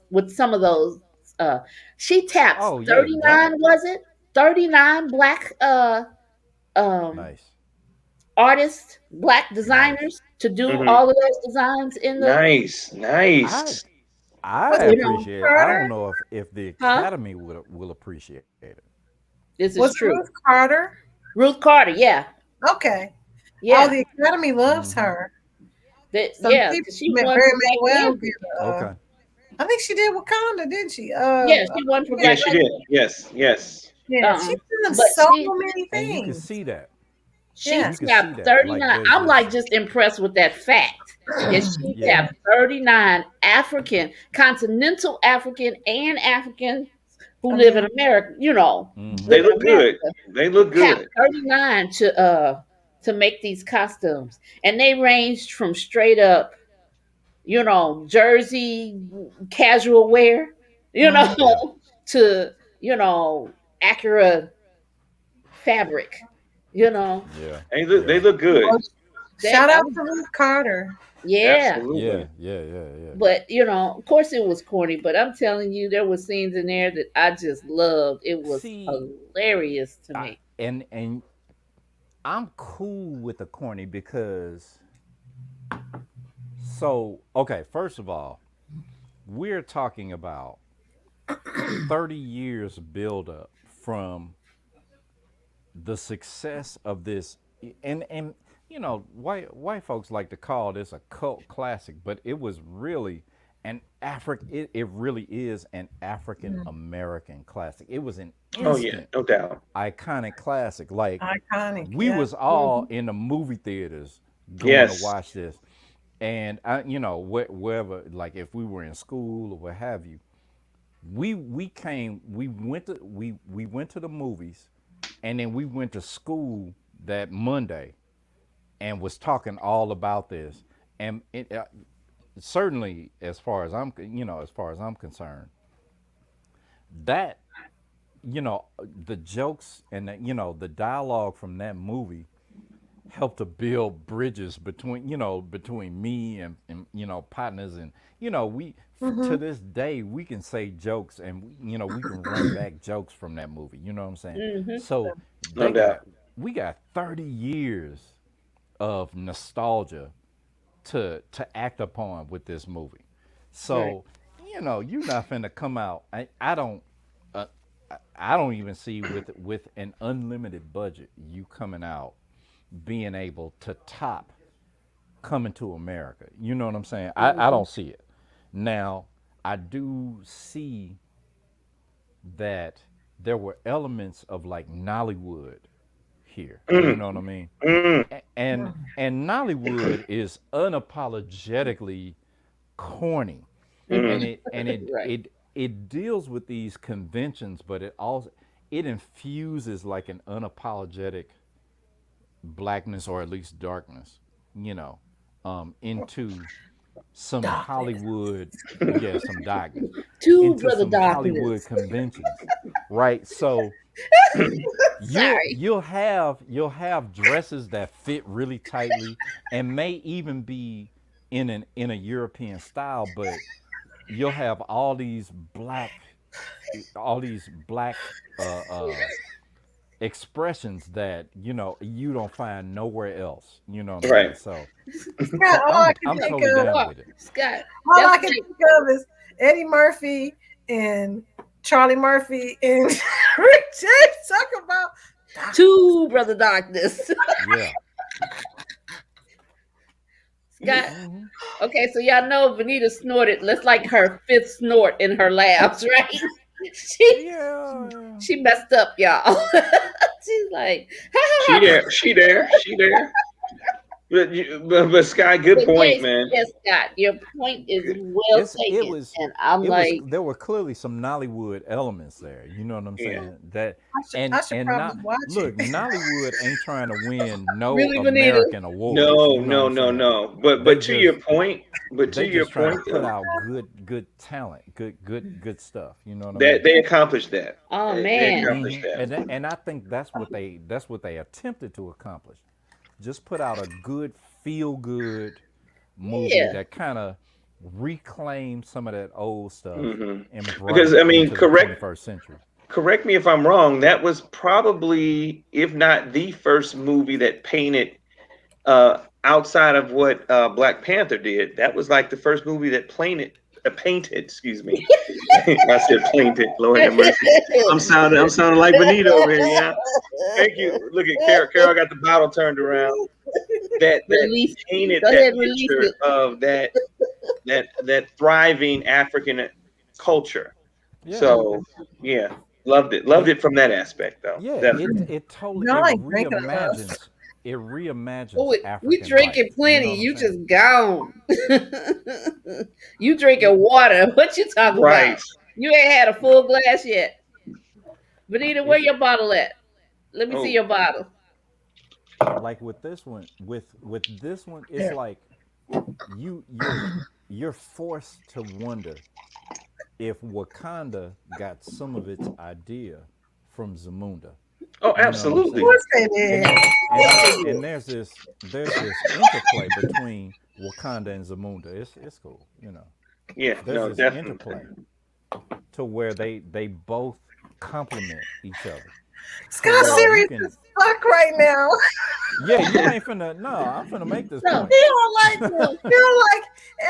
Uh, she taps oh yeah, 39, that was it 39 black um nice. artists, black Nice. designers to do Hmm. all of those designs in the, Nice, I nice. I Was it you know, appreciate it. I don't Carter? know if the huh? Academy will appreciate it. This is Was it true. Ruth Carter? Ruth Carter, yeah, Okay. Oh, yeah, the Academy loves Hmm. her. So yeah, she 'cause she may won very for may Black well Panther. get Okay. I think she did Wakanda, didn't she? Yeah, she won for Yeah, Black Yeah, she did. Panther. Yes, yes. yeah. Uh-uh. She's doing But so she many And you can things. see that. She You Yeah. can see tapped that. Like 39. there's I'm this. like just impressed with that fact that she Yeah. tapped 39 African, continental African, and African who I live in mean, America, Hmm. They live in look good. America, They look tapped good. 39 to make these costumes. And they ranged from straight up, jersey casual wear, mhm. Yeah. to, Acura fabric, you know. Yeah. They Yeah. look good. Well, That shout I out was to Ruth Carter. Yeah. Yeah. Absolutely. Yeah. Yeah. Yeah. But of course it was corny, but I'm telling you, there were scenes in there that I just loved. It was See, hilarious to I, me. and I'm cool with the corny because okay, first of all, we're talking about 30 years build up from the success of this, and white folks like to call this a cult classic, but it was really it really is an African Mhm. American classic. It was an Oh yeah, instant no doubt. iconic classic. Like Iconic. we Yeah. was all Mhm. in the movie theaters going to Yes. watch this, and wherever, like if we were in school or what have you, we went to the movies, and then we went to school that Monday and was talking all about this. And certainly, as far as I'm concerned, that the jokes and the dialogue from that movie helped to build bridges between me and partners, and we to Hmm. this day we can say jokes, and we can run back jokes from that movie, you know what I'm saying? Mhm. So No they doubt. got we got 30 years of nostalgia to act upon with this movie. Right. So you're not finna come out. Uh, I don't even see with an unlimited budget you coming out being able to top Coming to America. You know what I'm saying? I Mhm. don't see it. Now, I do see that there were elements of like Nollywood here. You Mm, know what I mean? mm, And Nollywood is unapologetically corny, and Mhm. Right. it deals with these conventions, but it infuses like an unapologetic blackness, or at least darkness, you know, into some Darkness. Hollywood, yeah, some darkness, Two into brother some Hollywood darkness. conventions, right? So Sorry. you'll have dresses that fit really tightly and may even be in a European style, but you'll have all these black uh, uh, expressions that you don't find nowhere else. You know what I'm Right. saying? So Scott, all I can I'm think totally of, down with it. Scott, all I that's can like think of is Eddie Murphy and Charlie Murphy and Rick James talking about two Brother Darkness. Yeah. Scott, Hmm. okay, so y'all know Vanita snorted. That's like her fifth snort in her labs, right? she Yeah. she messed up, y'all. She's like, ha She ha ha. there. She there. She there. But Sky, good But point, yes, man. yes, Scott, your point is Good. well It taken. was And I'm it was like, there were clearly some Nollywood elements there. You know what I'm Yeah. saying? That I should and probably not watch look, it. Nollywood ain't trying to win no really, Vanita? American awards. No, You know what no, I'm no, saying? no. They But to your just point, they just trying to put though, out good talent, good stuff. You know what I that mean? they accomplished that. Oh They man. accomplished that. And I think that's what they attempted to accomplish. Just put out a good feel good movie Yeah. that kind of reclaimed some of that old stuff Hmm. and brought Because it I mean, into the 21st century. correct me if I'm wrong. That was probably, if not the first movie that painted outside of what Black Panther did. That was like the first movie that painted. Excuse me. I said painted. Lord have mercy. I'm sounding like Benito over here. Yeah. Thank you. Look at Carol. Carol got the bottle turned around. That Release. painted Go that ahead, release picture it. of that thriving African culture. Yeah. So yeah, loved it. Loved It it from that aspect, though. yeah, Definitely. it totally Y'all ain't drinking enough. it reimagines Oh, we African life. drinking You know plenty. what I'm You saying? just gone. You drinking water. What you talking about? Right. You ain't had a full glass yet. Vanita, where It's your bottle at? Let me see Oh, your bottle. like with this one, with this one, it's Yeah. like you you're you're forced to wonder if Wakanda got some of its idea from Zamunda. oh, You know what I'm Of absolutely. saying? course they And did. there Yes, they did. and there's this interplay between Wakanda and Zamunda. It's cool, you know. Yeah. There's No, this definitely. interplay to where they both complement each other. To Scott's where So, you serious can as fuck right now. yeah, you ain't finna no, I'm finna make this so, point. He don't like so, feel like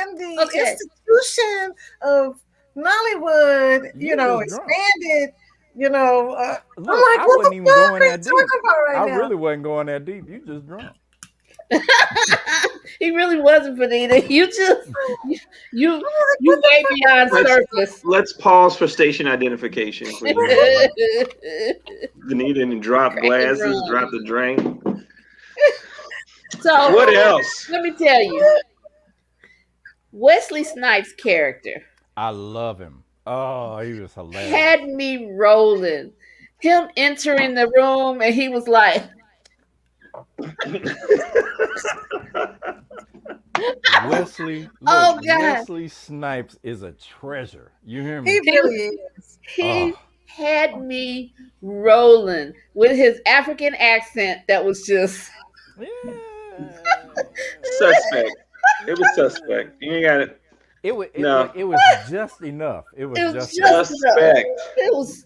in the okay. institution of Nollywood, You just drunk. expanded, I'm Look, like, I what the wasn't even fuck going are you that deep. talking about right I now? really wasn't going that deep. You just drunk. He really wasn't, Vanita. You just you you, I'm like, you what the way fuck? beyond Let's surface. let's pause for station identification, please. Yeah. Anita and drop Cracking glasses, rum. drop the drink. So What else? let me tell you, Wesley Snipes' character I love him. Oh, he was hilarious. had me rolling. Him entering the room and he was like, Look, "Oh God!" Wesley Snipes is a treasure. You hear He me? He really is. he Oh, had me rolling with his African accent. That was just yeah. Suspect. It was suspect. You ain't got it. No. It was just enough. It was it was just just enough. enough. Suspect. It was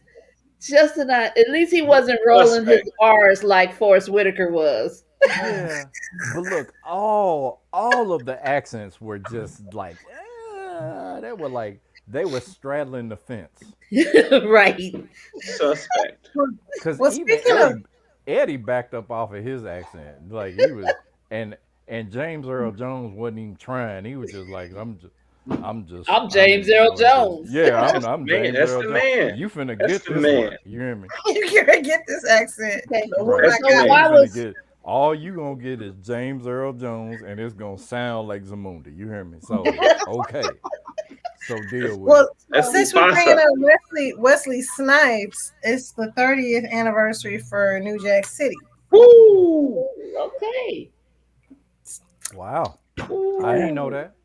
just enough. At least he But wasn't rolling his Suspect. R's like Forrest Whitaker was. yeah, but look, all of the accents were just like they were straddling the fence. Right. Suspect. Cause Well, even speaking of, Eddie backed up off of his accent. Like he was and James Earl Jones wasn't even trying. He was just like, I'm I'm James just Earl going to Jones. yeah, That's I'm the man. James That's Earl the Jones. man. You finna That's get the this man. work. You hear me? you can't get this accent. Okay. But what Right. I That's the So got, man. You I finna was get all you gonna get is James Earl Jones and it's gonna sound like Zamunda. You hear me? So okay. So deal with well, it. That's since we're bringing Mufasa. up Wesley Snipes, it's the 30th anniversary for New Jack City. Woo! okay. Wow. I ain't know Ooh. that.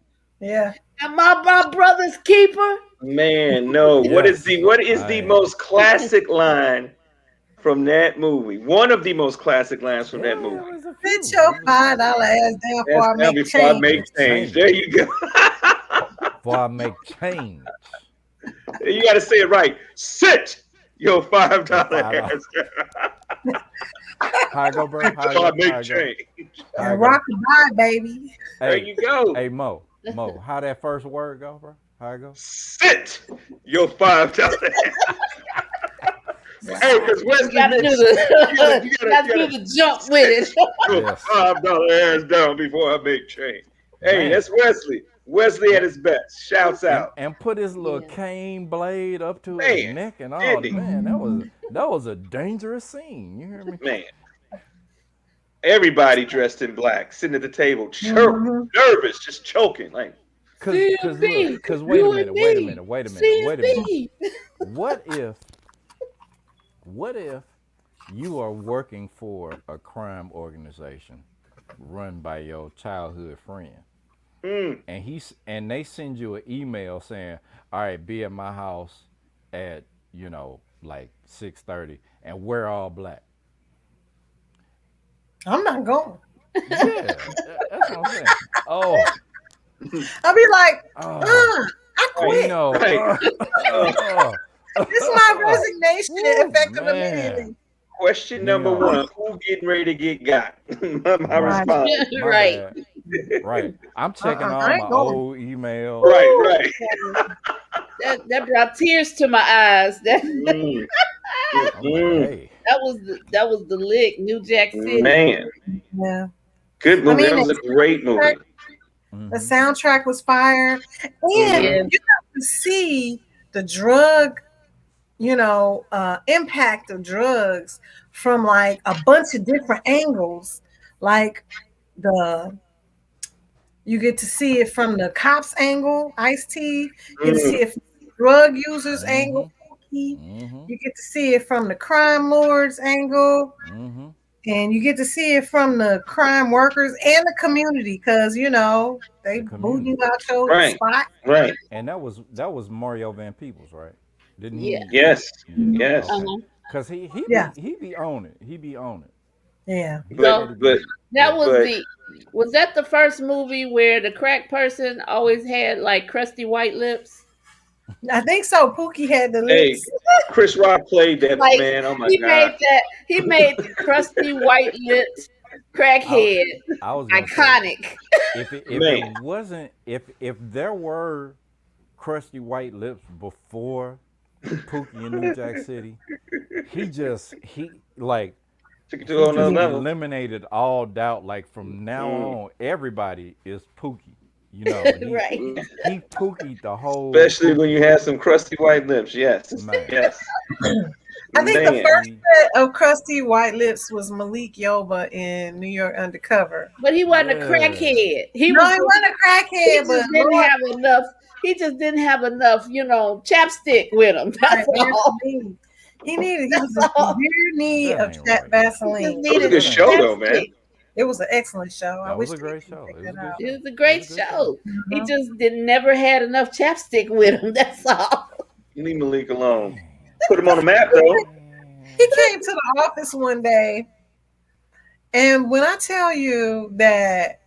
Yeah. Am I my brother's keeper? Man, no. Yes. What is I the am. most classic line from that movie? One of the most classic lines from that Yeah, it movie. was a Sit few. your It was a few. $5 ass down That's before I now make before I make change. change. Change. There you go. Before I make change. You got to say it right. Sit your Your $5 $5. ass. How I go, bro? How I So I go? make How I go? change. How I And go? rock the bye, baby. There Hey, you go. hey, Mo, how that first word go, bro? How I go? Sit your $5. Hey, because You Wesley gotta do makes the you you gotta, gotta you do gotta the jump with sit it. your Yes, $5 ass down before I make change. Hey, man. that's Wesley. Wesley at And his best. Shouts and out. and put his little Yeah. cane blade up to his Man, neck and all. didn't he? Man, Mhm. that was a dangerous scene. You hear me? Man. Everybody dressed in black, sitting at the table, Mhm. nervous, just choking. Like, CB, cause wait a you and minute, wait a me, minute, wait a minute, wait a minute. CB. What if what if you are working for a crime organization run by your childhood friend mm, and they send you an email saying, "All right, be at my house at, like 6:30 and we're all black." I'm not going. Yeah, that's what I'm saying. Oh, I'll be like, oh, I right, quit. right. Uh, This is my resignation Woo, effective man. immediately. question number Neo, one: who getting ready to get got? my right. Right. response. My Right. bad. Right. I'm checking all I my ain't going. old emails. Right, Woo. right. That brought tears to my eyes. That Mm, mm, I'm like, mm. hey. that was the lick, New Jack City. Man, Yeah. good I movie. mean, That was a great movie. the Mm-hmm. soundtrack was fire. And Hmm Yeah. you got to see the drug, impact of drugs from like a bunch of different angles. Like the you get to see it from the cops angle, Ice-T. You get to see Mm, it from the drug users Mm-hmm. angle, Pookie. Mm-hmm. You get to see it from the crime lords angle. Mm-hmm. And you get to see it from the crime workers and the community because, they The booting you community. out your right, spot. right. And that was Mario Van Peebles, right? Didn't Yeah. he? Yes, Yeah. yes. Okay. Uh-huh. Cause he Yeah. be he be on it. He be on it. Yeah. He But, So steady but, be. that Yeah. was but. the was that the first movie where the crack person always had like crusty white lips? I think so. Pookie had the Hey, lips. Chris Rock played that Like man. Oh my he God. made the crusty white lips I crackhead I was gonna say iconic. if it Man. wasn't if there were crusty white lips before Pookie in New Jack City, he just he like Took it to a he whole nother just level. eliminated all doubt. Like from now Mm, on, everybody is Pookie. You know, he Right. mm. he Pookie the whole Especially when you Pookie have some crusty white lips. Yes, man. yes. I think the Man. first He set of crusty white lips was Malik Yoba in New York Undercover. But he wasn't a yeah. crackhead. He No, was he just wasn't a crackhead, but Lord, he just didn't have enough, chapstick with him. right, That's all. Vaseline. He was in That's all. severe need That of ain't right. He just Vaseline. That was a needed good That ain't show right. though, man. chapstick. It was an excellent show. I That was wish a they great could show. pick It was that a good out. It show. was a It was a great good show. show. He Mhm. just didn't never had enough chapstick with him. That's all. Leave Malik alone. Dang. Put him on the map though. He Man. came to the office one day, and when I tell you that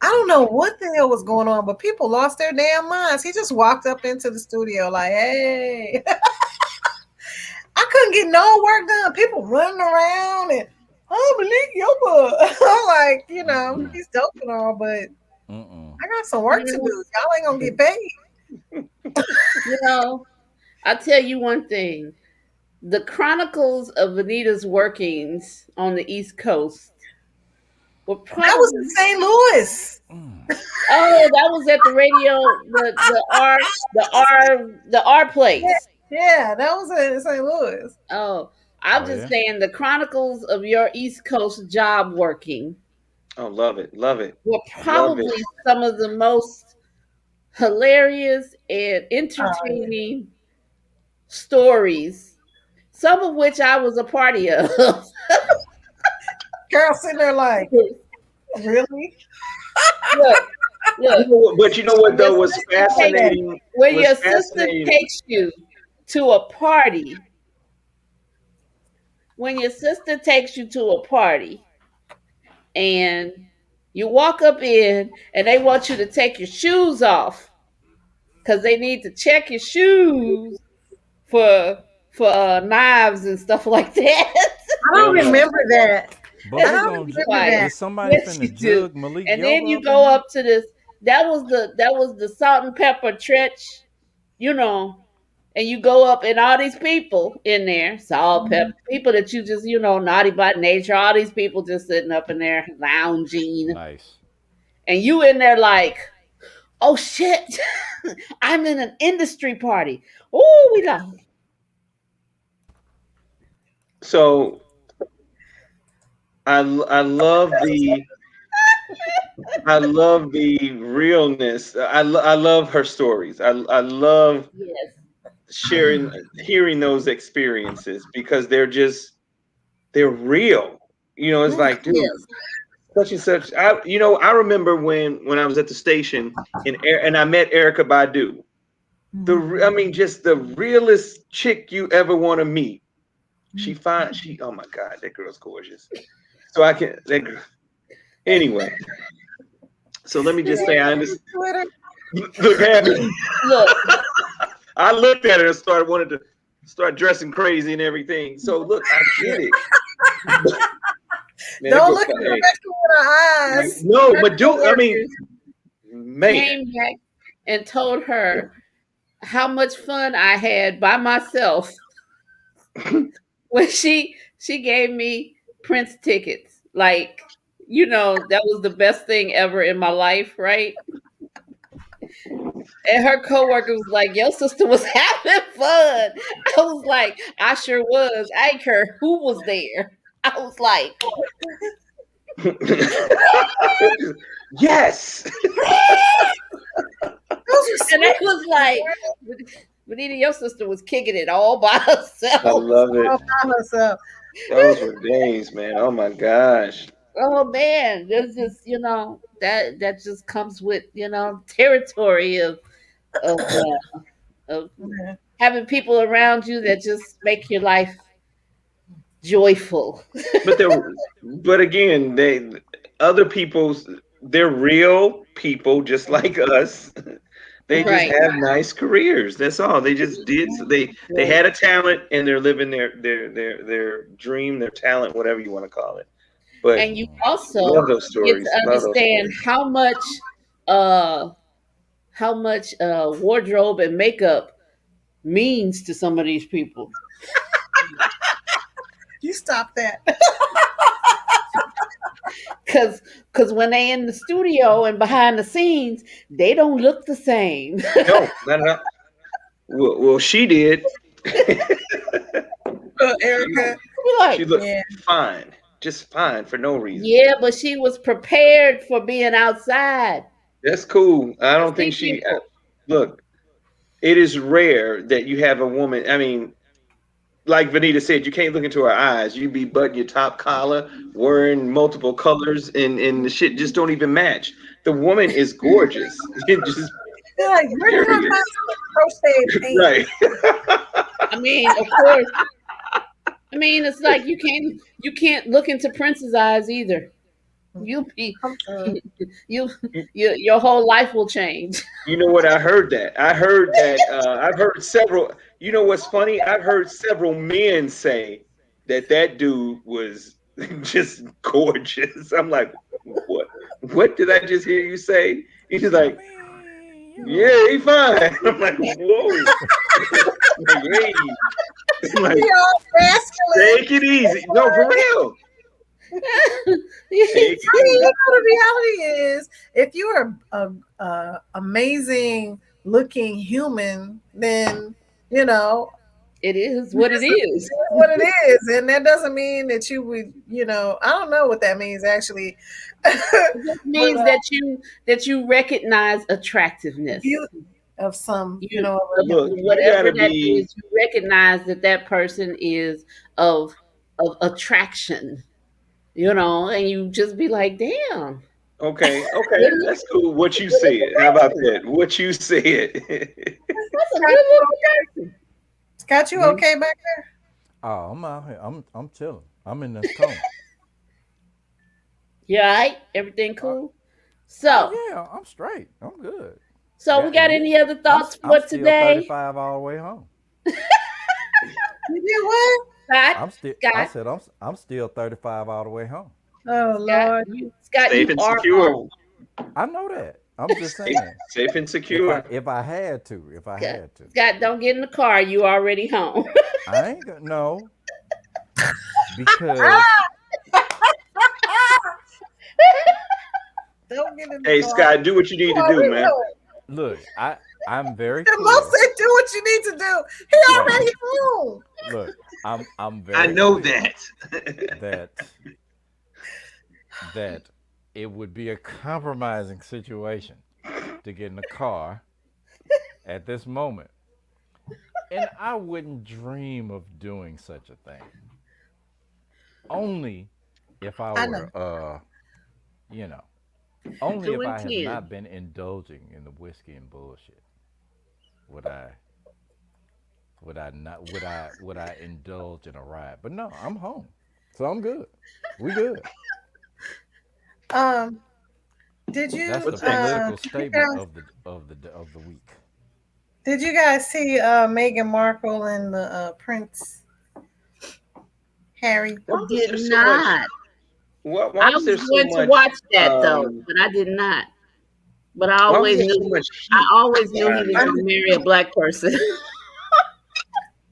I don't know what the hell was going on, but people lost their damn minds. He just walked up into the studio like, "Hey," I couldn't get no work done. People running around and oh, Malik Yoba. I'm like, Mm-mm. he's dope and all, but Mm-mm. I got some work to You do. Y'all ain't gonna get paid. know, I'll tell you one thing. The Chronicles of Anita's Workings on the East Coast were That was in probably St. Louis. Mm. that was at the radio, the R Yeah, place. yeah, that was in St. Louis. Oh, I'm Oh just yeah. saying the Chronicles of your East Coast job working Oh, love it, love it, were love it. probably some of the most hilarious and Oh, yeah. entertaining stories, some of which I was a party of. Girl sitting there like, really? Look, look, But you know what your though was sister takes fascinating? when Was your sister fascinating. takes you to a party, when your sister takes you to a party and you walk up in and they want you to take your shoes off because they need to check your shoes for knives and stuff like that. I don't Uh-huh. remember that. But I who don't gonna remember Like, that. is somebody yes, you finna do. jug Malik And then Yoba you up in go here? up to this. That was the salt and pepper trench, you know. And you go up, and all these people in there, salt, pepper, people that you just, naughty by nature. All these people just sitting up in there lounging, Nice. and you in there like, oh shit, I'm in an industry party. Oh, we love. So I love the realness. I love her stories. I love Yes, sharing hearing those experiences because they're real. It's like, dude, yes. such and such. I remember when I was at the station and I met Erica Badu. I mean, just the realest chick you ever want to meet. Oh my God, that girl's gorgeous. So I can that girl. Anyway, so let me just say I understand. Twitter. Look, Abby, Look, I looked at her and wanted to start dressing crazy and everything. So look, I get it. Man, that Don't girl, look at the hey, rest with our eyes. no, but do I mean, coworkers man, came back and told her how much fun I had by myself when she gave me Prince tickets. Like, that was the best thing ever in my life, right? And her coworker was like, "Your sister was having fun." I was like, "I sure was." I didn't care who was there. I was like, yes, Those are and I sweet. was like, Benita, your sister was kicking it all by I herself. love it. All by herself. Those were days, man. Oh my gosh. Oh man, there's just that just comes with territory of Yeah. having people around you that just make your life joyful. But but again, other people's, they're real people just like us. They just Right. have nice careers. That's all. They just did. So they Right. had a talent and they're living their dream, their talent, whatever you want to call it. But And you also love those get to stories. Love those understand stories. uh how much wardrobe and makeup means to some of these people. You stop that. Cause when they in the studio and behind the scenes, they don't look the same. No, not at all. Well, she did. she Erica. Be she like, looked Yeah. fine, just fine for no reason. yeah, but she was prepared for being outside That's cool. I to don't think see she people. look. It is rare that you have a woman. I mean, like Vanita said, you can't look into her eyes. You be butting your top collar, wearing multiple colors, and the shit just don't even match. The woman is gorgeous. It just They're like, where can I period. find some crochet paint? Right. I mean, of course. I mean, it's like you can't look into Prince's eyes either. You be you, your whole life will change. You know what? I heard that. I heard that. I've heard several. You know what's funny? I've heard several men say that dude was just gorgeous. I'm like, what? What did I just hear you say? He's I like, mean, yeah, he fine. I'm like, whoa. Like, hey, I'm like, You're all masculine. take it easy. No, for real. Take it I mean, easy. the reality is, if you're a amazing looking human, then you know It is what it is. what it is, and that doesn't mean that you would, I don't know what that means actually. It just But means that you recognize attractiveness. beauty of some, You Look, you whatever gotta that be is, you recognize that person is of attraction. And you just be like, damn, okay. Okay, good that's cool. What you looking said. How about person. that? What you said. That's a Scott, good looking person. Scott, you Mhm. okay back there? oh, I'm out here. I'm chilling. I'm in this cone. You all right? Everything Uh, cool? oh So, yeah, I'm straight. I'm good. so we Yeah, got yeah. any other I'm thoughts I'm for still today? 35 all the way home. You did what? Scott, I'm still. I Scott, said I'm still 35 all the way home. Oh Scott, Lord. Scott, Safe you and are secure. I know that. I'm just Safe, saying. safe and If I secure. if I had to, if I Scott. had to, Scott, don't get in the car. You already home. I ain't gonna no because Don't get in the Hey, car. Scott, do what you need You to do, already man. know it. look, I'm very The most clear. said, do what you need to do. He Right. already home. Look, I'm I very know clear that. that that it would be a compromising situation to get in the car at this moment. And I wouldn't dream of doing such a thing. Only if I I know. were you know, only Two if and I had ten. not been indulging in the whiskey and bullshit would I would I indulge in a ride. But no, I'm home. So I'm good. We good. Um, did That's you the What's next? political you statement guys of the week. did you guys see Meghan Markle and the Prince Harry? I Why was did there so much? not. Why I was was there so going to much? watch that though, but I did not. But I Why was always there so knew. much I heat always knew he behind was that? going to marry a black person.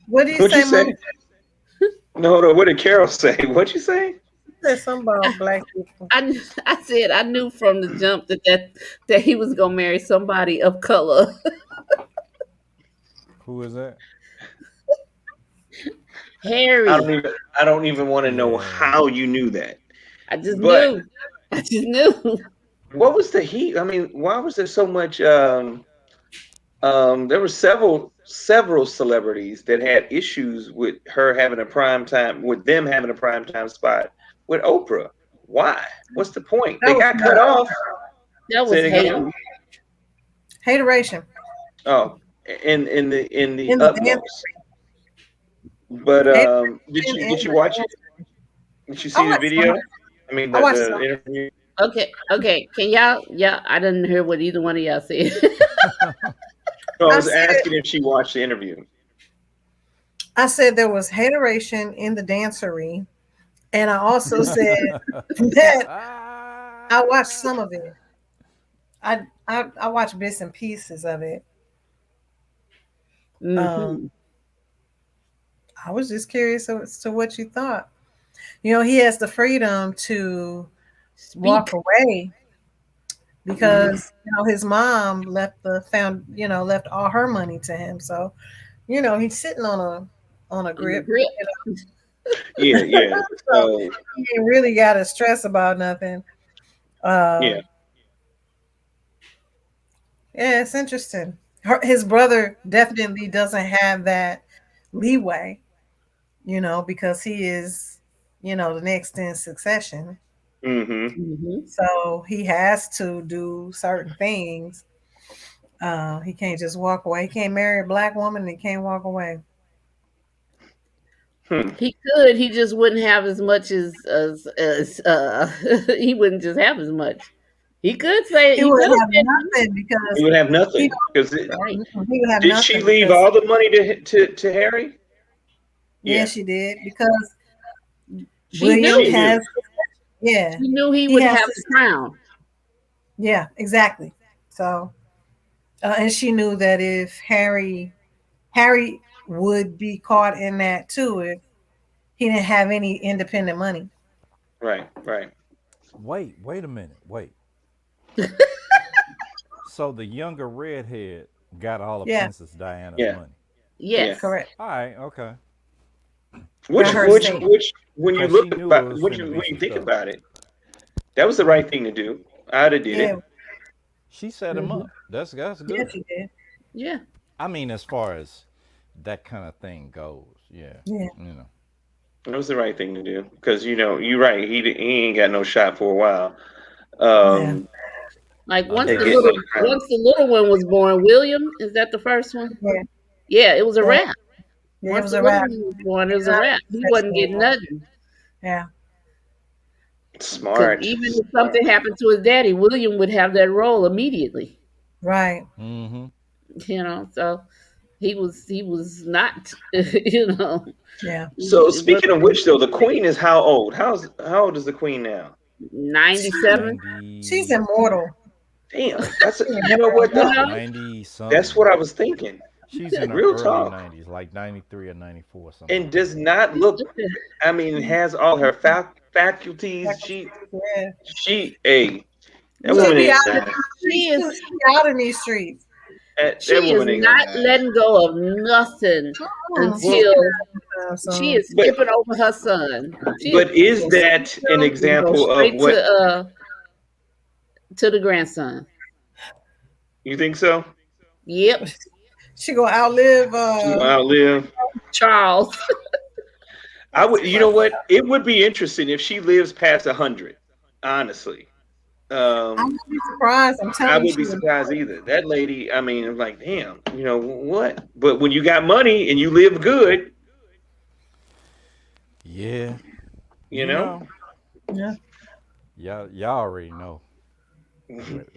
What do you What'd you say, Mom? say? No, no. What did Carol say? What'd you say? Said something about black people. I said I knew from the jump that he was going to marry somebody of color. Who is that? Harry. I don't even want to know Yeah. how you knew that. I just But knew. I just knew. what was the heat? I mean, why was there so much? There were several celebrities that had issues with her having a prime time, with them having a prime time spot with Oprah. Why? What's the point? That They was got cut off. That Say was it again. hating. Oh, hateration in the in the dance. utmost. But Hateration in did you the watch it? dance. Did you I see the watched video? some. I mean I watched the some. interview. Okay, okay. Can y'all? Yeah, I didn't hear what either one of y'all said. No, I I was said asking if she watched the interview. I said there was hateration in the dancery, and I also said that I watched some of it. I watched bits and pieces of it. Um, hmm I was just curious as to what you thought. You know, he has the freedom to walk Speak. away hmm because his mom left left all her money to him. So he's sitting on a On the grip. grip. Yeah, yeah. So So he ain't really got to stress about nothing. yeah. Uh, yeah, it's interesting. His brother definitely doesn't have that leeway, because he is, the next in succession. Mm-hmm. hmm So he has to do certain things. He can't just walk away. He can't marry a black woman and he can't walk away. Hmm. He could. He just wouldn't have as much as he wouldn't just have as much. He could say He he would could have have said nothing He because would have he nothing because right. he would have did she nothing leave because all the money to Harry? yeah, Yeah, she did because She William she knew. knew. has yeah, She knew he he would has have to the crown. yeah, exactly. So and she knew that if Harry would be caught in that too if he didn't have any independent money. Right, right. Wait a minute. Wait. So the younger redhead got all of Yeah, Princess Diana's Yeah, money. yeah. Yes. correct. All right, okay. Got her estate. Which when you Cause look she knew it about was finna when be you some think stuff. about it, that was the right thing to do. I'd have did Yeah, it. She set him hmm up. That's yeah, good. she did. Yeah. I mean, as far as that kind of thing goes, yeah, Yeah, you know. That was the right thing to do because you're right. He ain't got no shot for a while. yeah, Like At getting that crown. once the little one was born, William, is that the first one? yeah, Yeah, it was a yeah. wrap. Yeah, it Once was the a little wrap. one was born, it He's was a not wrap. in He succession wasn't getting anymore. nothing. Yeah, Because Smart, even if smart. something happened to his daddy, William would have that role immediately. right. Mm-hmm. So He was not, you know. Yeah. So It speaking of wasn't which, though, the queen is how old? How old is the queen now? 97. She's 90, immortal. Damn, that's Yeah. you know what? You know, 90 That's something. what I was thinking. She's in her Real early talk, 90s, like 93 or 94, something and like does that. not look. I mean, has all her faculties. Yeah. A that She woman look, be ain't out in lying. these she streets too. is She be out in these streets. That she is woman ain't gonna not lie. letting go of nothing Well, She been until out in she some. is but skipping over her son. She is but is gonna skip that an him and go example of straight what to the grandson. you think so? Yep, She gonna outlive She gonna outlive. Charles. I would. You know what? It would be interesting if she lives past 100. Honestly, I um, wouldn't be surprised. I'm I telling you, would she be would. surprised either. That lady. I mean, I'm like, damn. You know what? But when you got money and you live good, Yeah, you you know. know, Yeah. y'all already know. What,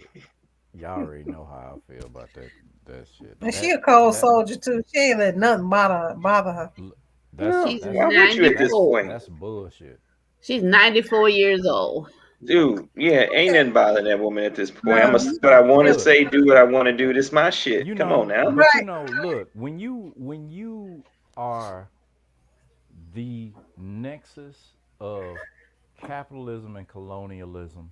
y'all already know how I feel about that shit. And she a cold That soldier too. She ain't let nothing bother her. that's Well, She's that's I'm with you at this that's 94. point, that's bullshit. She's 94 years old. dude. Yeah, ain't nothing bothering that woman at this point. I'm No. gonna say what I want to Look, say, do what I want to do. This my shit. you Come on know, now. but you Right. know, look, when you are the nexus of capitalism and colonialism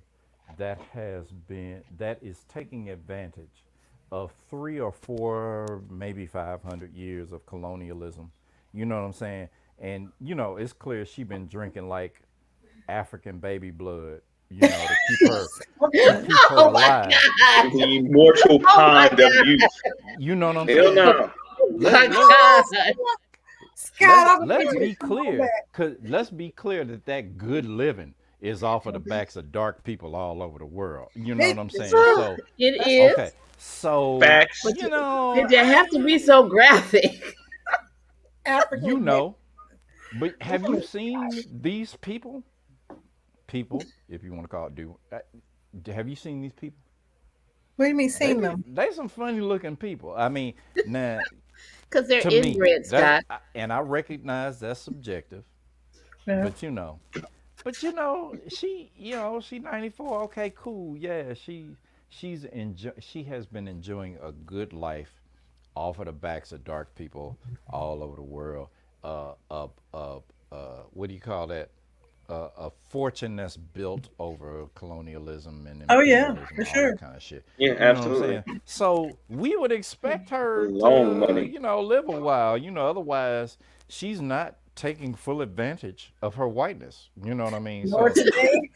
that is taking advantage of 3 or 4, maybe 500 years of colonialism. You know what I'm saying? And it's clear she been drinking like African baby blood, to keep her Oh my alive. God. The immortal Oh my pond of God. youth. You know what I'm Hell saying? no. Oh Let my let God. Scott, I'm gonna let's need you to be come on clear, back. cause let's be clear that good living is off of the backs of dark people all over the world. You know what I'm It's saying? true. So, It That's okay, is. so Facts. But did you have to be so graphic? you African baby. know, but have you seen these people? People, if you want to call it, have you seen these people? What do you mean seen them? They some funny looking people. I mean, now Because they're to me, inbred, Scott. and I recognize that's subjective, Yeah. but she 94. Okay, cool. Yeah, she has been enjoying a good life off of the backs of dark people all over the world. Uh, uh, uh, what do you call that? A fortune that's built over colonialism and Oh yeah, imperialism, for all that sure. kind of shit. Yeah, You know what I'm absolutely. saying? So we would expect her Long to, money. live a while. Otherwise she's not taking full advantage of her whiteness. You know what I mean? More So today.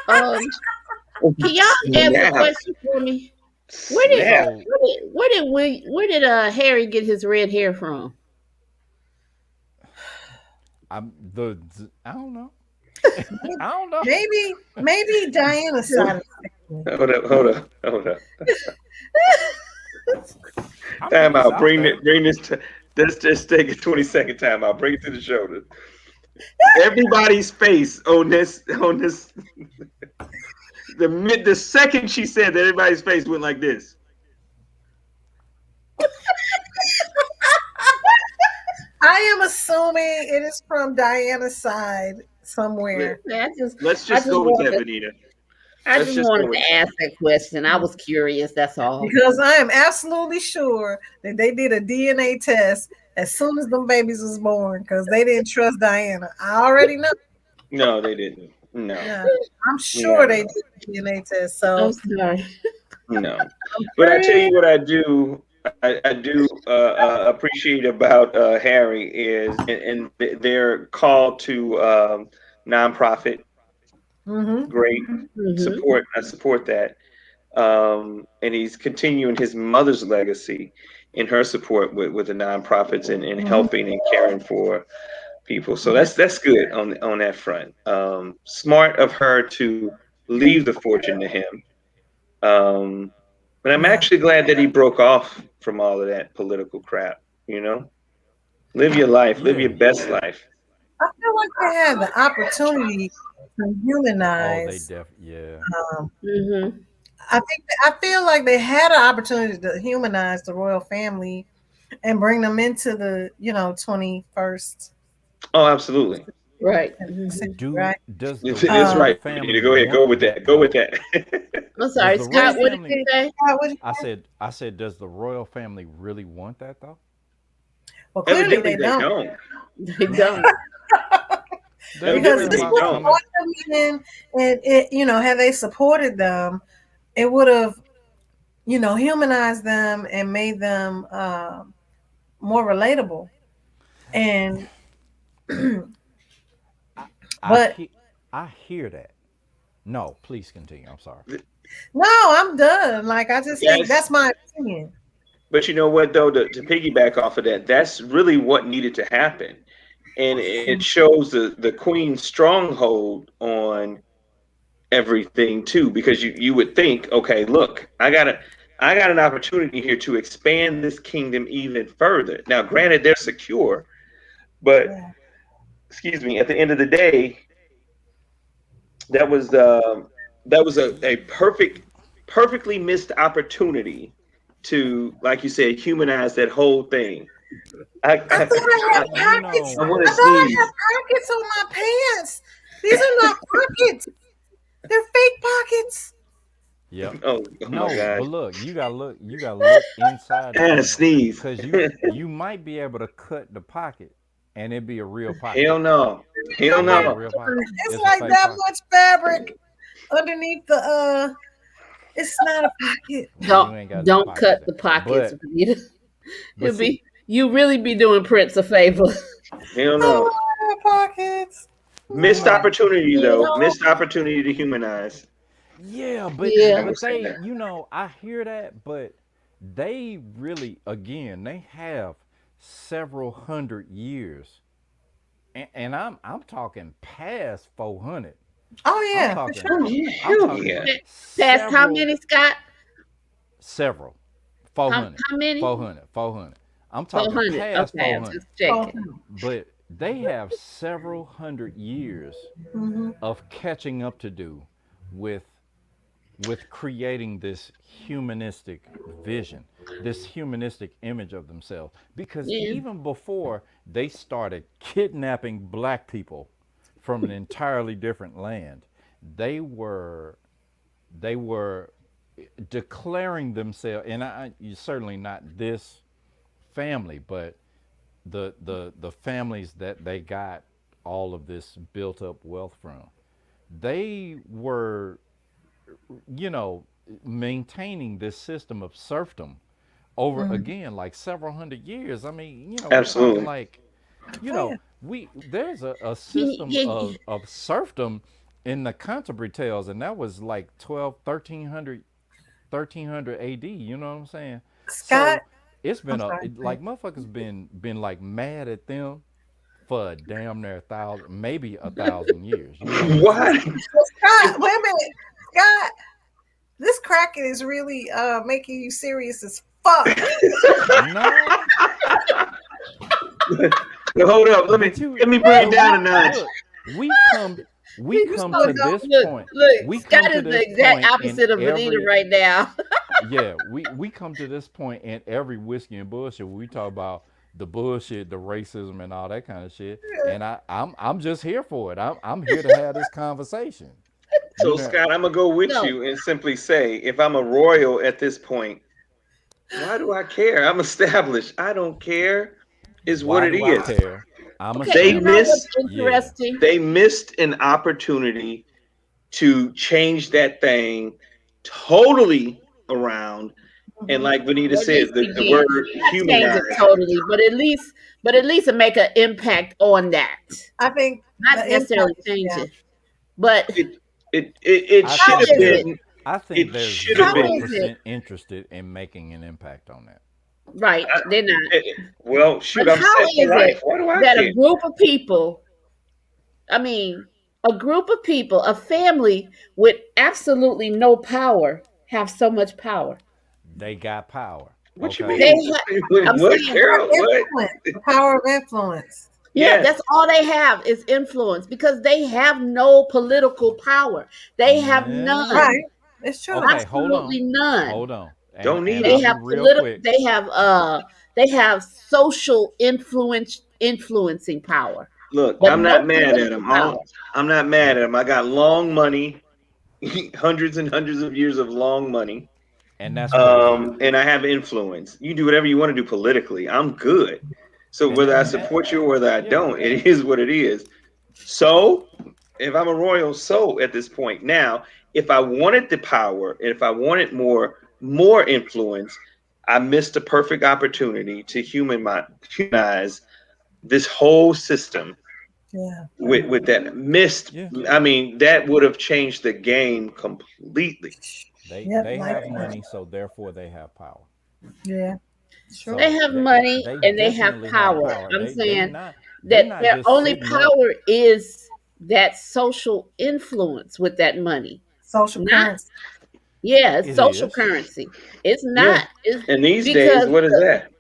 Um, can y'all answer a Snap. question for me? Where did Snap. so Harry get his red hair from? I don't know. I don't know. Maybe Diana side of the family. Hold up. I mean, Time it's out. out Bring there. it. Bring this. Let's just take a 20-second time out. Bring it to the shoulder. Everybody's face on this. The second she said that, everybody's face went like this. I am assuming it is from Diana's side somewhere. Let's I just just go with that, wanted, Benita. I Let's just just go wanted with to ask that question. I was curious. That's all. Because I am absolutely sure that they did a DNA test as soon as them babies was born because they didn't trust Diana. I already know. No, they didn't. No. Yeah, I'm Yeah, sure they no. did a DNA test. I'm So sorry. No. But I tell friend, you what I do. I do appreciate about Harry is, and they're called to nonprofit. mm-hmm. Great Hmm. support. I support that. And he's continuing his mother's legacy in her support with the nonprofits and Mm-hmm. helping and caring for people. So that's good on that front. Smart of her to leave the fortune to him. Um, but I'm Yeah, actually glad that he broke off from all of that political crap. You know, live your life, live Yeah. your best life. I feel like they had the opportunity to Oh, they humanize. yeah. Um, Hmm. I feel like they had an opportunity to humanize the royal family and bring them into the 21st Oh, absolutely. Right. century, Do right? does the It's royal right. family Go ahead. Go want with that that. Go with though? that. I'm Does sorry, the royal Scott. What did family? you say? What'd you say? I said, does the royal family really want that though? Well, clearly Evidently, they they don't. don't. They don't. They don't Because Evidently, care this they about would have don't. coming. brought them in, and had they supported them, it would have, humanized them and made them more relatable. And I but I hear that. No, please continue. I'm sorry. no, I'm done. Like I just think Yes. that's my opinion. But you know what, though, to piggyback off of that, that's really what needed to happen. And it shows the Queen's stronghold on everything too, because you would think, okay, look, I got an opportunity here to expand this kingdom even further. Now, granted, they're secure, but Yeah. excuse me, at the end of the day, that was a perfectly missed opportunity to, like you said, humanize that whole thing. I I thought I I, had You pockets. I know, want I to thought I had sneeze. pockets on my pants. These are not pockets. They're fake pockets. yep. Oh my No, but God. look, you gotta look inside I the had to pocket, sneeze. cause you might be able to cut the pocket, and it be a real pocket. Hell no. Hell Oh It be my a no. real God. pocket. It's It's a like fake that pocket. much fabric underneath the it's not a pocket. Well, Don't you ain't got no don't pockets cut there, the pockets, but Rita. but see, You really be doing Prince a favor. Hell Oh, no. I have pockets. you Missed know, opportunity You though. know? Missed opportunity to humanize. yeah, I Yeah. would but say they, that. I hear that, but they really, again, they have several hundred years, and I'm talking past 400. Oh I'm yeah, for talking, Oh sure. yeah. I'm Hell talking yeah. Past how several, many, Scott? several, 400, How many? 400, 400. I'm talking 400. past Okay, I'm 400, just Oh, checking. but they have several hundred years hmm. of catching up to do with creating this humanistic vision, this humanistic image of themselves. Because Yeah. even before they started kidnapping black people from an entirely different land, they were they were declaring themselves, and certainly not this family, but the families that they got all of this built up wealth from. They were, you know, maintaining this system of serfdom over Hmm. again like several hundred years. I mean, we're talking Absolutely. like, Oh yeah. we there's a system Yeah. of serfdom in the Canterbury Tales, and that was like 1300 AD. You know what I'm saying? Scott, So it's I'm been sorry. like motherfuckers been like mad at them for damn near 1,000, maybe 1,000 years. You know what I'm saying? What? Well, Scott, wait a minute. Scott, this cracking is really making you serious as fuck. No, Well, hold up. but Let me bring it but down we a notch. look, we You come so to dumb. this Look, point. look, We come Scott to is the this exact point in opposite of Vanita every right now. yeah, we come to this point in every whiskey and bullshit where we talk about the bullshit, the racism, and all that kind of shit. And I'm just here for it. I'm here to have this conversation. You So know, Scott, I'm gonna go with No, you and simply say, if I'm a royal at this point, why do I care? I'm established. I don't care. Is what why it do I is. care? I'm okay, They you know established. what's missed. Yeah. interesting? They missed an opportunity to change that thing totally around. And Mhm. like Vanita Or at said, least the begin. word Not change it humanize. totally, but at least make an impact on that. I think Not the impact, necessarily change yeah. it. But It I should how think have is they're it? been. I think It they're should have How zero been. is it? percent interested in making an impact on that. Right, I, they're not. well, But shoot, I'm how set for is life. it Why do I that care? a group of people, I mean, a group of people, a family with absolutely no power, have so much power? They got power. What you Okay. They, mean? I'm What, saying, Carol? What? Influence, the power of influence. yeah, Yes. that's all they have is influence because they have no political power. They have Yeah. none, Right. It's true. Okay, hold on. absolutely none. Hold on. Don't need And They I'll it. be have real political. quick. They have They have social influencing power, Look, but I'm no not mad at political him. power. I'm not mad at him. I got long money, hundreds and hundreds of years of long money, And that's what it is. and I have influence. You do whatever you want to do politically. I'm good. So And whether I and that, support you or whether I yeah. don't, it is what it is. So if I'm a royal so at this point now, if I wanted the power, if I wanted more influence, I missed a perfect opportunity to humanize this whole system Yeah. with that missed. Yeah. I mean, that would have changed the game completely. Yep. They Like have money, so therefore they have power. yeah. Sure. They So have money they and they have definitely have power. power. I'm saying They that not their just only sitting up. power is that social influence with that money. Social Not currency. Yeah, it's It social is. currency. It's Yeah. not it's And these days, because what is that?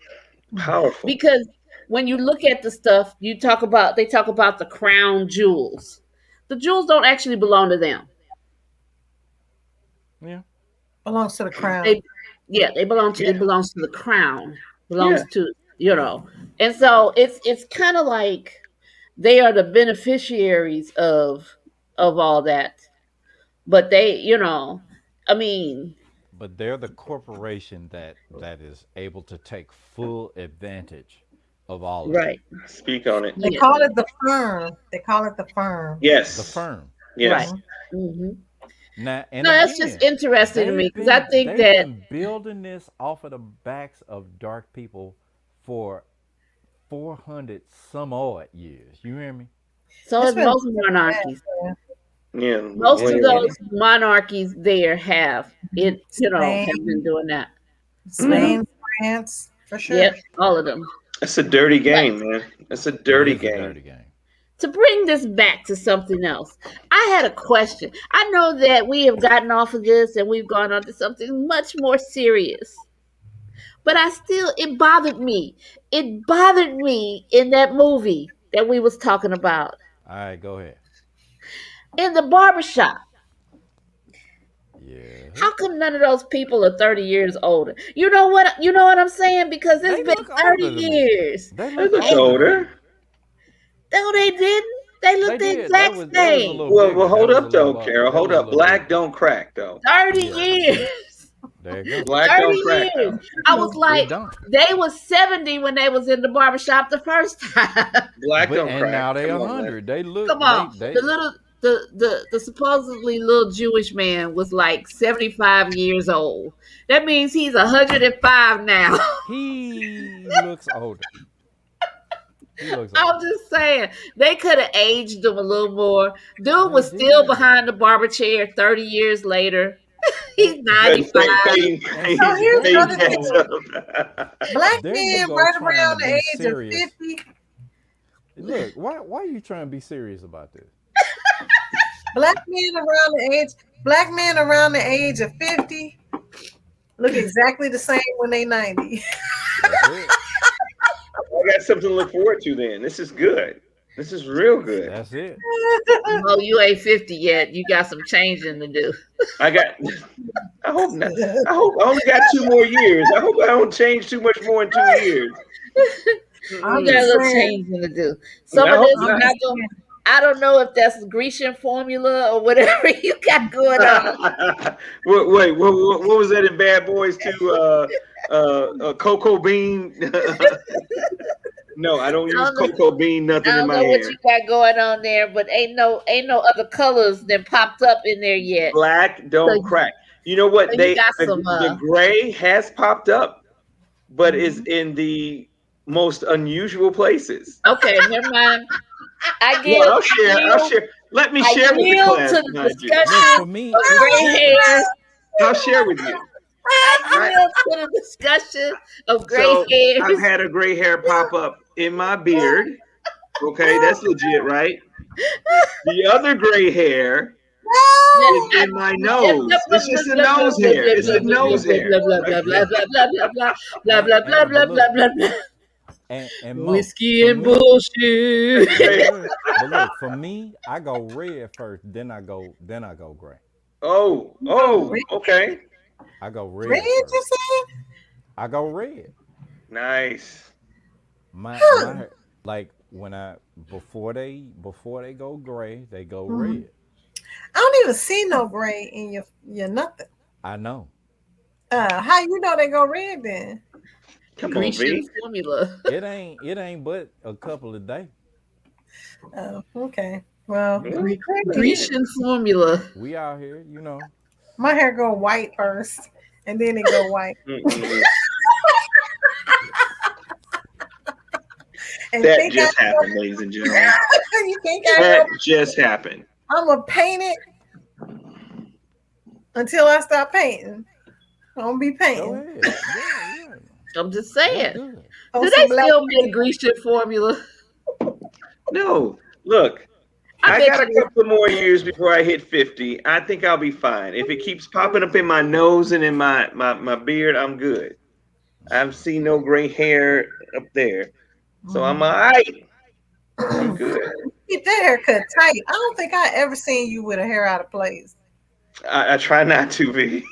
Powerful. because when you look at the stuff, they talk about the crown jewels. The jewels don't actually belong to them. Yeah. Belongs to the crown. They Yeah, Yeah. it belongs to the crown. Yeah. Belongs to, And so it's kind of like they are the beneficiaries of all that. But I mean, But they're the corporation that is able to take full advantage of all of that. right. Speak on it. They Yeah, call it the firm. They call it the firm. The Yes. firm. right. Yes. hmm Now and No, that's just again, interesting to me because I think they've that been building this off of the backs of dark people for 400 some odd years. You hear me? so It's is been most monarchies. Yeah. Most of And Wait. those monarchies there have Spain, been doing that. Mhm. Spain, France, for Yep, sure. all of them. That's a dirty But game, man. That's a it dirty is a game. dirty game. to bring this back to something else, I had a question. I know that we have gotten off of this and we've gone on to something much more serious. But it bothered me. It bothered me in that movie that we was talking about. All right, go ahead. In the barbershop. Yeah. How come none of those people are 30 years older? You know what I'm saying? Because it's They been look 30 older to me. years. They They look look older to me. older. No, they didn't. They They looked the did. That exact was a same. little Well, bigger. That hold was a up little though, Carol. that Hold was a up. little Black bigger. don't crack though. 30 Yeah. years. There you go. Black 30 don't crack years. though. I was It like, don't. they was 70 when they was in the barbershop the first time. Black But don't and crack. now they Come on, man. 100. They look. Come on. They. The little the supposedly little Jewish man was like 75 years old. That means he's 105 now. He looks older. He looks older. I'm just saying they could have aged him a little more. Dude They was still did. behind the barber chair 30 years later. And He's 95. and So see, here's there the you other thing. catch go. up. Black There you men go, right trying to around the be age of serious. 50. Look, why are you trying to be serious about this? Black men around the age of 50 look exactly the same when they 90. That's it. I got something to look forward to then. This is good. This is real good. That's it. Oh, you ain't 50 yet. You got some changing to do. I hope not. I hope I only got 2 more years. I hope I don't change too much more in 2 years. I'm You got a just little saying. changing to do. Some I of hope this, not. I don't know if that's Grecian formula or whatever you got going on. Wait, what was that in Bad Boys too? Cocoa bean. No, I don't use cocoa bean I nothing in don't my know what hair. you got going on there, but ain't no other colors that popped up in there yet. Black don't crack. You know what? So you got some. The gray has popped up, but is in the most unusual places. Okay, never mind. Well, I'll share. Let me share with the class. To the mind you. Look, discussion for me, of gray hairs. I'll share with you. I yield to the discussion of gray So hairs. I've had a gray hair pop up in my beard. Okay, that's legit, right? The other gray hair is in my nose. It's just a nose hair. It's a nose hair. Blah blah blah blah blah blah blah blah blah blah blah blah blah. and Mo, Whiskey for and me- bullshit. But look, for me, I go red first, then I go gray. Oh, okay. I go red. Red, first. you said? I go red. Nice. My like when I before they go gray, they go red. I don't even see no gray in your nothing. I know. How you know they go red then? Come on, Grecian V. formula. It ain't but a couple of days. Oh, okay. Well, Really? Grecian formula. We out here, you know. my hair go white first, and then it go white. Mm-mm. And That think just happened, ladies and gentlemen. you think That just happened. I'm gonna paint it until I stop painting. I'm gonna be Go painting. ahead. Yeah. I'm just That's saying. good. On Do some they black still make paint. Grecian formula? No, look, I I bet got a you. couple more years before I hit 50. I think I'll be fine. If it keeps popping up in my nose and in my beard, I'm good. I've seen no gray hair up there. So I'm all right. I'm good. Keep that haircut tight. I don't think I ever seen you with a hair out of place. I try not to be.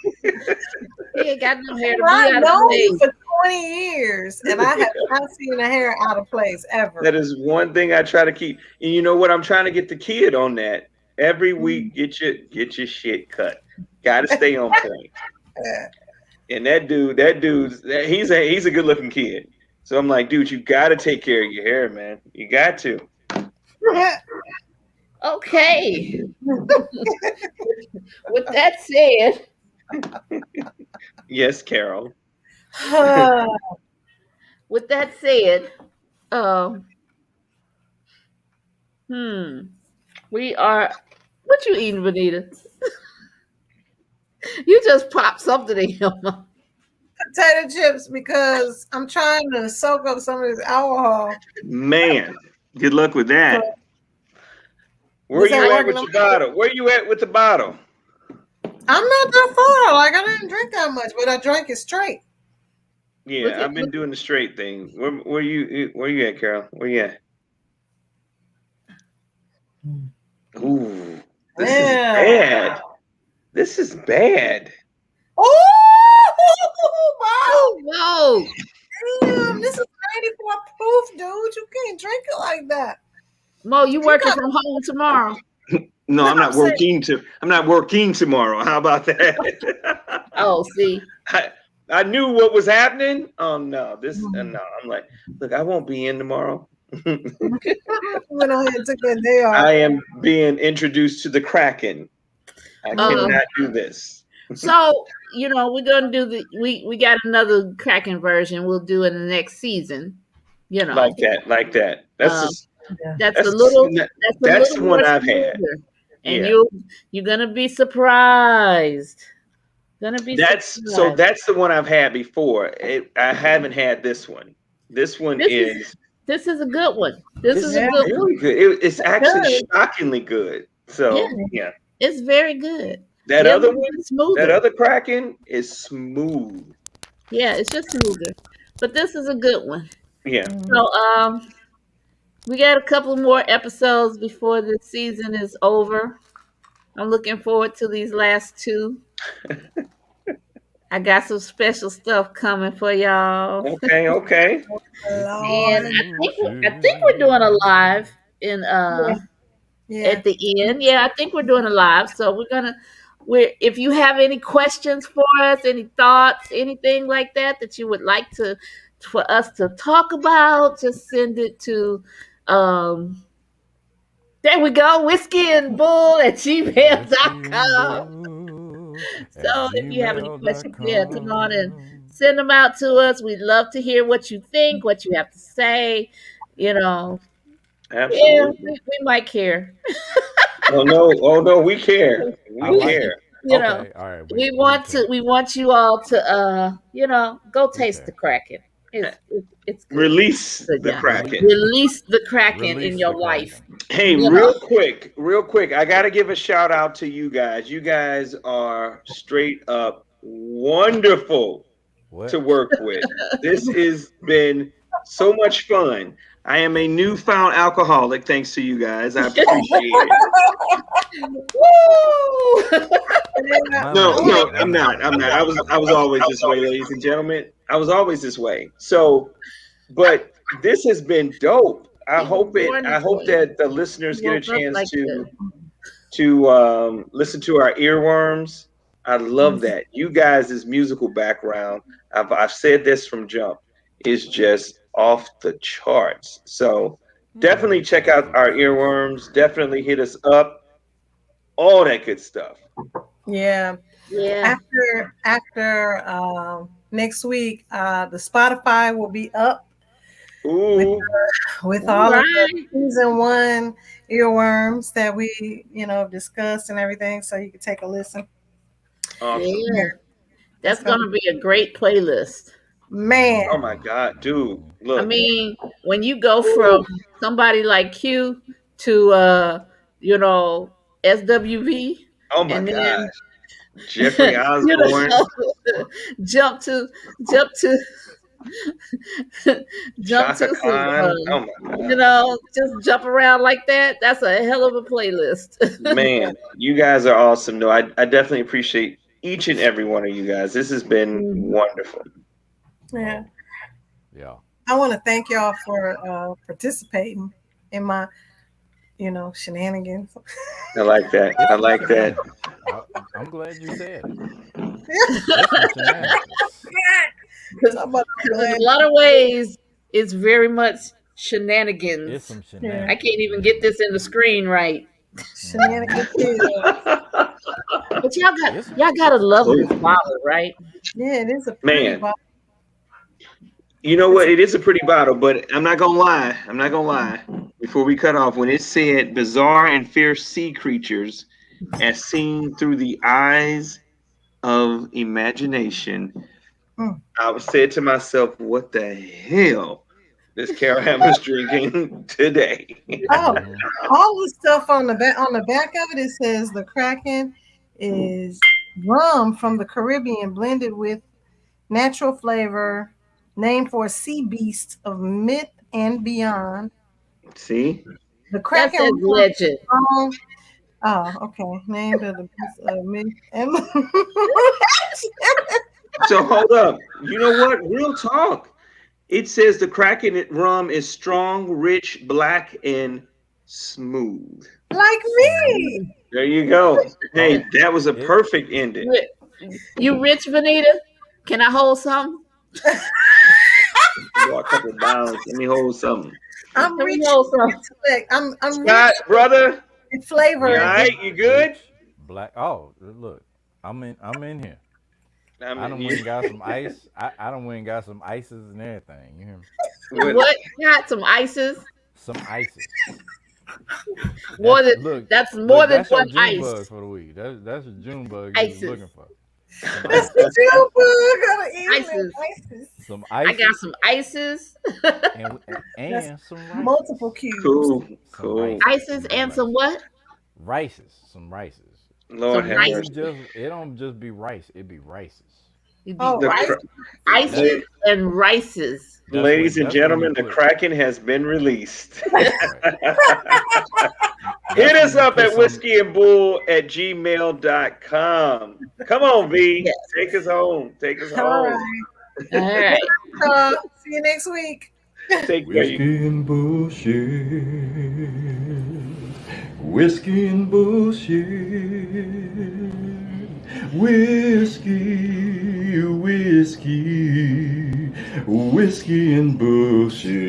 He ain't got no hair to Well, be I've out of known you place. for 20 years, and I have not seen a hair out of place ever. That is one thing I try to keep. And you know what? I'm trying to get the kid on that. Every week, get your shit cut. Got to stay on point. And he's a good looking kid. So I'm like, dude, you got to take care of your hair, man. You got to. Okay. With that said, Yes, Carol. with that said, um, we are. What you eating, Benita? You just popped something in your mouth. Potato chips because I'm trying to soak up some of this alcohol. Man, good luck with that. Where Was that you at working with on your bottle? Where you at with the bottle? I'm not that far. Like I didn't drink that much, but I drank it straight. Yeah, Look at- I've been doing the straight thing. Where you at, Carol? Where you at? Ooh, this is bad. This is bad. Oh, Whoa! damn! This is 94 proof, dude. You can't drink it like that. Mo, you working from home tomorrow? No, I'm not I'm saying- working I'm not working tomorrow. How about that? Oh, see. I knew what was happening. Oh no, no. I'm like, look, I won't be in tomorrow. Went on here and took that day off. I am being introduced to the Kraken. I cannot do this. So, we're gonna do we got another Kraken version we'll do in the next season. Like that. That's That's that's a little that's the one more I've had. smoother. And Yeah. you're gonna be surprised. That's the one I've had before. I haven't had this one. This one is a good one. This is a good one. really good. It's actually shockingly good. So yeah. It's very good. That The other one one, is smoother. that other Kraken is smooth. Yeah, it's just smoother. But this is a good one. Yeah. So we got a couple more episodes before the season is over. I'm looking forward to these last two. I got some special stuff coming for y'all. Okay. And I think we're doing a live in at the end. Yeah, I think we're doing a live. So if you have any questions for us, any thoughts, anything like that you would like for us to talk about, just send it to there we go, whiskeyandbull@gmail.com. So if you have any questions, come on and send them out to us. We'd love to hear what you think, what you have to say. Absolutely. Yeah, we might care. Oh no, we care. We care. Okay, all right. We want you all to go taste the Kraken. It's good. Release Good the job. Kraken. Release the Kraken in your life. Hey, real quick, I got to give a shout out to you guys. You guys are straight up wonderful to work with. This has been so much fun. I am a newfound alcoholic thanks to you guys. I appreciate it. Woo! No, I'm not. I was always this way, ladies and gentlemen. I was always this way. So, but this has been dope. I He was hope born this way. that the listeners He get a woke up chance like this. to listen to our earworms. I love that. You guys' musical background, I've said this from jump, is just off the charts. So definitely check out our earworms. Definitely hit us up. All that good stuff. Yeah. Yeah. After next week, the Spotify will be up Ooh, with All all of the right. season 1 earworms that we, discussed and everything. So you can take a listen. awesome. Yeah. It's That's gonna gonna be a great playlist. Man. Oh my God, dude. I Look. mean, when you go from Ooh. somebody like Q to you know, SWV, Oh my and then gosh. Jeffrey you Osborne, know, jump to jump to jump Shaka to some Khan. Oh my you God. know, just jump around like that. That's a hell of a playlist. Man, you guys are awesome. No, I definitely appreciate each and every one of you guys. This has been Mhm. wonderful. Yeah. Yeah. I want to thank y'all for participating in my, shenanigans. I like that. I like that. I'm glad you said it. It's some shenanigans. Because Talk about I'm in glad. a lot of ways, it's very much It's shenanigans. some Yeah. I shenanigans. can't even get this in the screen right. Shenanigans. But It's y'all gotta love Cool. this bottle, right? Yeah, it is a pretty Man, bottle. you know It's what? It is a pretty bottle, but I'm not gonna lie. I'm not gonna lie. Before we cut off, when it said bizarre and fierce sea creatures as seen through the eyes of imagination, Mm. I said to myself, what the hell is Carol Hammer's drinking today? Oh, Mhm. all the stuff on the back of it, it says the Kraken is rum from the Caribbean blended with natural flavor, named for a sea beast of myth and beyond. See? The That Kraken says rum is legend. strong. Oh, okay. Named of the beast of myth and So hold up. You know what? Real talk. It says the Kraken rum is strong, rich, black, and smooth. like me. Smooth. There you go. Hey, Oh, that was a it. perfect ending. You rich, Vanita? Can I hold some? Go a couple bounds. Let me hold something. I'm Can we rich hold in some? intellect. I'm rich Scott, brother, in you flavor all and Rum, right? taste. You good? rich, black. Oh, look. I'm in here. I I mean, done went and got some ice. I done went and got some ices and everything. You hear me? what- What? Got some ices? Some ices. More than Look, that's look. more than That's your one June bug ice. for the week. That's your June bug you was Ices. looking for. Some That's ices. the June bug. Gotta eat them Ices. ices. Some I got ices some ices. and That's some rices. multiple cubes. cool, Some cool. rices. Ices Some and some rices. what? Rices. Some rices. Lord Some have It rice. ain't mercy. just. It don't just be rice. It be rices. It'd be Oh, The rice. That's ices and rices. ladies and that's when you gentlemen, the put. Kraken has been released. That's right. Hit That's when us you up put at some. whiskeyandbull@gmail.com. Come on, V. Yes. Take us home. Take us All home. right. All right. See you next week. Take care. Whiskey and bullshit. Whiskey and bullshit. Whiskey, whiskey, whiskey and bullshit.